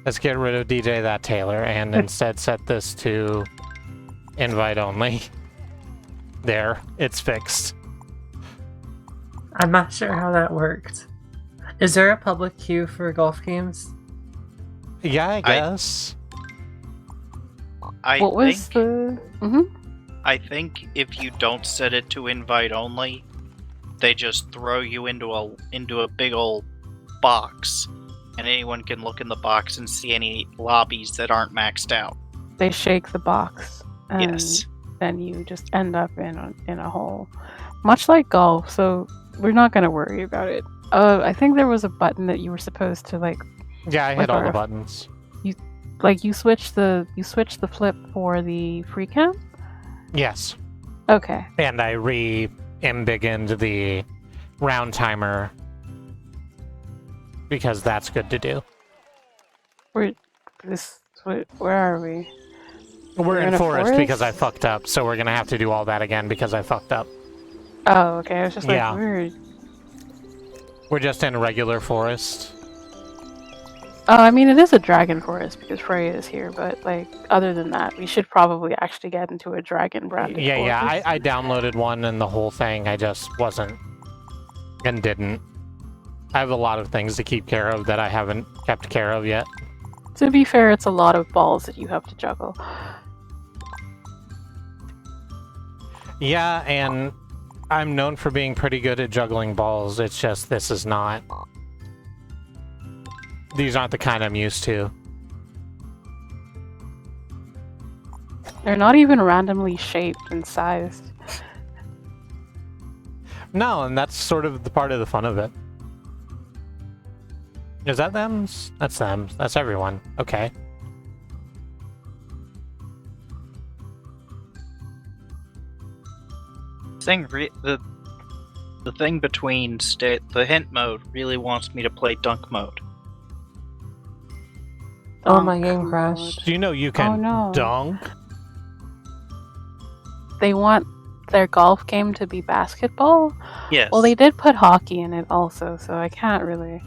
Let's get rid of DJ that Taylor and instead set this to invite only. There, it's fixed. I'm not sure how that worked. Is there a public queue for golf games? Yeah, I guess. What was the? I think if you don't set it to invite only, they just throw you into a big old box, and anyone can look in the box and see any lobbies that aren't maxed out. They shake the box, and Yes. then you just end up in a hole, much like golf. So we're not gonna worry about it. I think there was a button that you were supposed to like Yeah, I hit Like all our- the buttons. you switch the flip for the free cam. Yes. Okay. And I re-embiggened the round timer because that's good to do. Where are we? We're in a forest because I fucked up, so we're gonna have to do all that again because I fucked up. Oh, okay. I was just like, Yeah. weird. We're just in a regular forest. Oh, I mean, it is a dragon forest because Freya is here, but like, other than that, we should probably actually get into a dragon branded Yeah, forest. I downloaded one and the whole thing. I just wasn't and didn't. I have a lot of things to keep care of that I haven't kept care of yet. To be fair, it's a lot of balls that you have to juggle. Yeah, and I'm known for being pretty good at juggling balls. It's just this is not. These aren't the kind I'm used to. They're not even randomly shaped and sized. No, and that's sort of the part of the fun of it. Is that them? That's them. That's everyone. Okay. The thing between the hint mode really wants me to play dunk mode. Oh, my game Dunk crashed. Do you know you can Oh, no. dunk? mode. They want their golf game to be basketball. Yes. Well, they did put hockey in it also, so I can't really.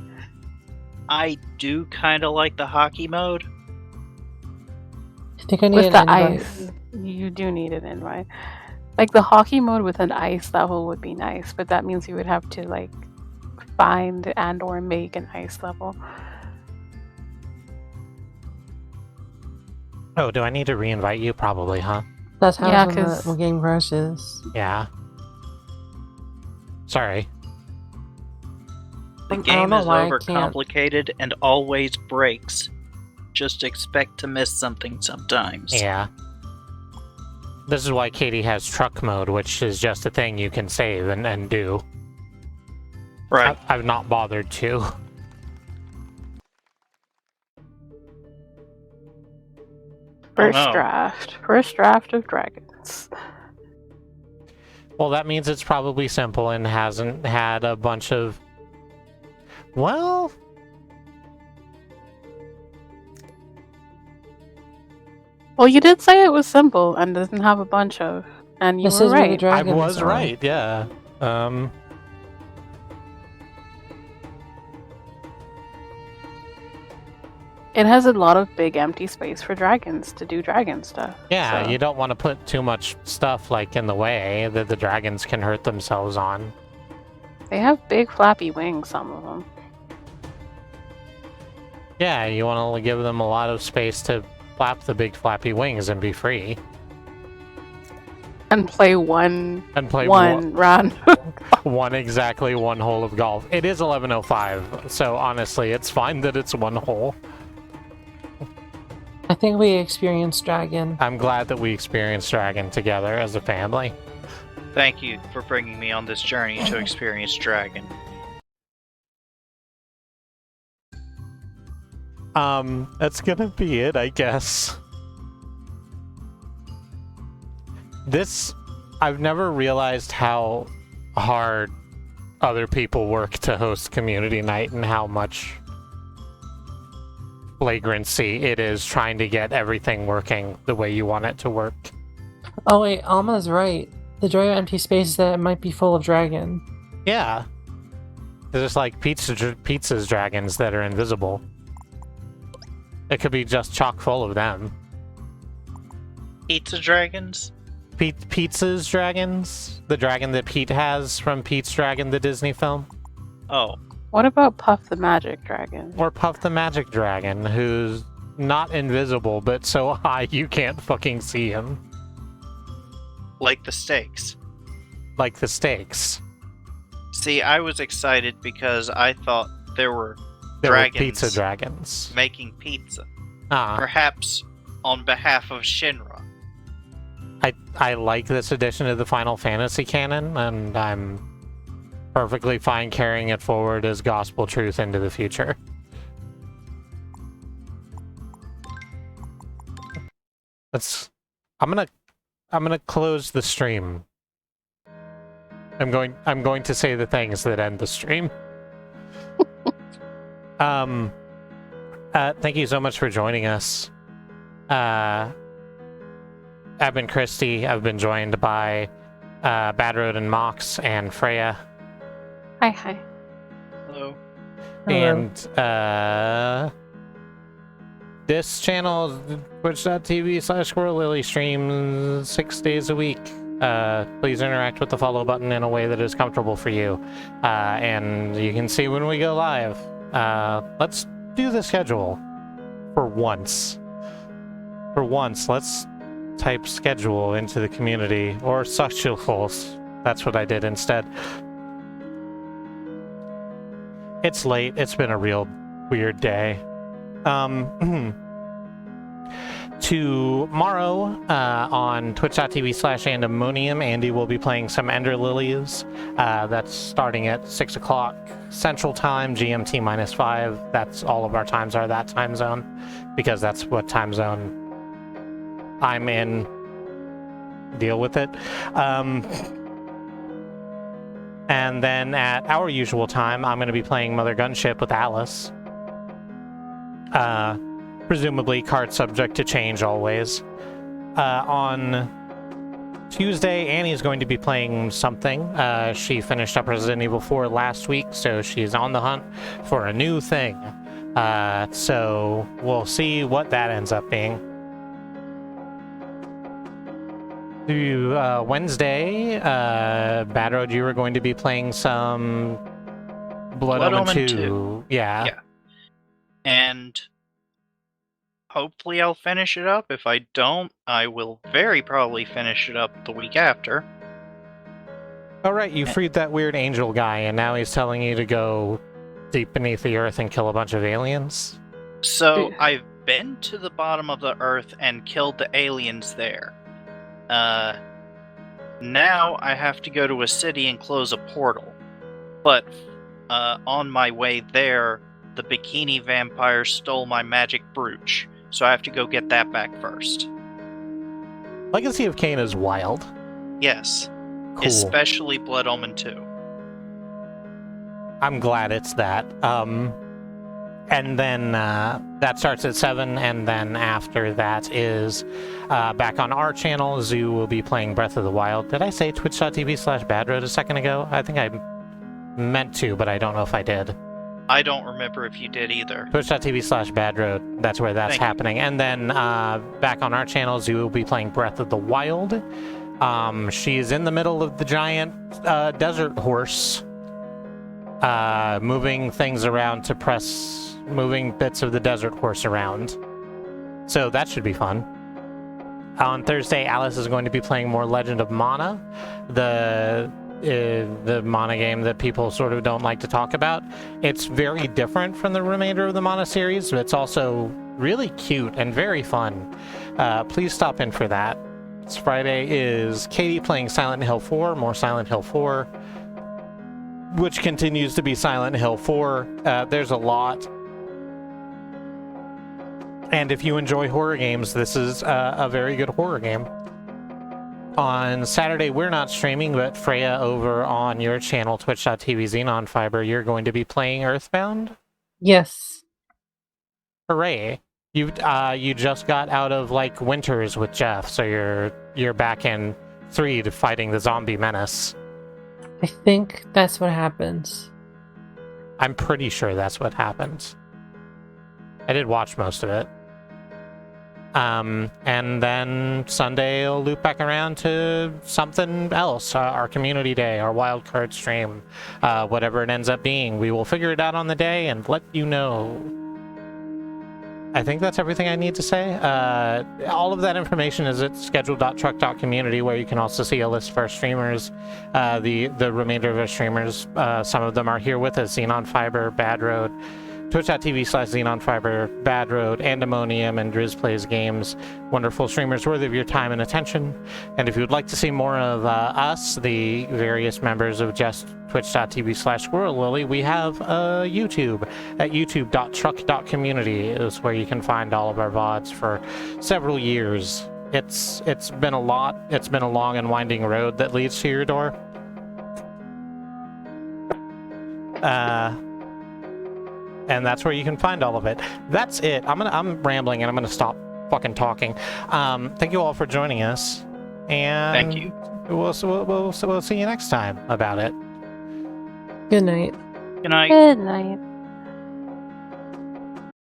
I do kind of like the hockey mode, think I need with an the invite. ice. You do need an invite. Like the hockey mode with an ice level would be nice, but that means you would have to like find and or make an ice level. Oh, do I need to reinvite you? Probably, huh? That's how Yeah, when the 'cause- game crashes. Yeah. Sorry. The I don't game know is why I can't. overcomplicated and always breaks. Just expect to miss something sometimes. Yeah. This is why Katie has truck mode, which is just a thing you can save and do. Right. I've not bothered to. First no. draft of dragons. Well, that means it's probably simple and hasn't had a bunch of... Well... Well, you did say it was simple and doesn't have a bunch of, and you This were is where the right. I dragons was are. right, yeah. It has a lot of big empty space for dragons to do dragon stuff. Yeah, so- you don't want to put too much stuff, like, in the way that the dragons can hurt themselves on. They have big flappy wings, some of them. Yeah, you want to give them a lot of space to flap the big flappy wings and be free. And play one And play round. exactly one hole of golf. It is 11:05, so honestly, it's fine that it's one hole. I think we experienced dragon. I'm glad that we experienced Dragon together as a family. Thank you for bringing me on this journey to experience Dragon. That's gonna be it, I guess. I've never realized how hard other people work to host community night and how much flagrancy it is trying to get everything working the way you want it to work. Oh wait, Alma's right. The joy of empty space is that it might be full of dragon. Yeah. There's like pizza's dragons that are invisible. It could be just chock full of them. Pizza dragons? Pizza's dragons? The dragon that Pete has from Pete's Dragon, the Disney film? Oh, What about Puff the Magic Dragon? Or Puff the Magic Dragon, who's not invisible, but so high you can't fucking see him. like the steaks. Like the stakes. See, I was excited because I thought there were There were dragons pizza dragons. making pizza. Ah, Perhaps on behalf of Shinra. I like this addition to the Final Fantasy canon, and I'm perfectly fine carrying it forward as gospel truth into the future. I'm gonna close the stream. I'm going to say the things that end the stream. Thank you so much for joining us. I've been Kristi. I've been joined by BadRoad and Mox and Freya. Hi. Hello. And this channel is twitch.tv/SquirrelLily streams 6 days a week. Please interact with the follow button in a way that is comfortable for you. And you can see when we go live. Let's do the schedule for once. For once, let's type schedule into the community, or socials. That's what I did instead. It's late. It's been a real weird day. Tomorrow on twitch.tv/Andemonium, Andy will be playing some Ender Lilies. That's starting at 6 o'clock Central Time, GMT -5. That's all of our times are that time zone, because that's what time zone I'm in. Deal with it. And then at our usual time, I'm going to be playing Mother Gunship with Alice. Presumably card subject to change always. On Tuesday, Annie's going to be playing something. She finished up Resident Evil 4 last week, so she's on the hunt for a new thing. So we'll see what that ends up being. Wednesday, BadRoad, you were going to be playing some Blood Blood Omen Omen 2. 2. Yeah. Yeah. And hopefully I'll finish it up. If I don't, I will very probably finish it up the week after. Oh, right, you freed that weird angel guy, and now he's telling you to go deep beneath the earth and kill a bunch of aliens? So Ooh. I've been to the bottom of the earth and killed the aliens there. Now I have to go to a city and close a portal. But on my way there, the bikini vampire stole my magic brooch. So I have to go get that back first. Legacy of Kain is wild. Yes. Cool. Especially Blood Omen 2. I'm glad it's that. And then that starts at 7, and then after that is back on our channel. Zoo will be playing Breath of the Wild. Did I say twitch.tv/BadRoad a second ago? I think I meant to, but I don't know if I did. I don't remember if you did either. Twitch.tv/BadRoad. That's where that's Thank you. happening. And then back on our channel, Zoo will be playing Breath of the Wild. She's in the middle of the giant desert horse, moving things around to moving bits of the desert horse around. So that should be fun. On Thursday, Alice is going to be playing more Legend of Mana, the Mana game that people sort of don't like to talk about. It's very different from the remainder of the Mana series, but it's also really cute and very fun. Please stop in for that. This Friday is Katie playing Silent Hill 4, more Silent Hill 4, which continues to be Silent Hill 4. There's a lot. And if you enjoy horror games, this is a very good horror game. On Saturday, we're not streaming, but Freya over on your channel, twitch.tv XenonFiber, you're going to be playing Earthbound? Yes. Hooray. You just got out of, like, Winters with Jeff, so you're back in 3 to fighting the zombie menace. I think that's what happens. I'm pretty sure that's what happens. I did watch most of it. And then Sunday will loop back around to something else, our community day, our wildcard stream, whatever it ends up being. We will figure it out on the day and let you know. I think that's everything I need to say. All of that information is at schedule.truck.community, where you can also see a list of our streamers, the remainder of our streamers. Some of them are here with us: XenonFiber, BadRoad, twitch.tv/XenonFiber, BadRoad, Andemonium, and Driz Plays Games. Wonderful streamers worthy of your time and attention. And if you would like to see more of us, the various members of just twitch.tv/SquirrelLily, we have YouTube at youtube.truck.community is where you can find all of our VODs for several years. It's been a lot. It's been a long and winding road that leads to your door. And that's where you can find all of it. That's it. I'm rambling, and I'm gonna stop fucking talking. Thank you all for joining us, and Thank you. We'll see you next time about it. Good night. Good night. Good night.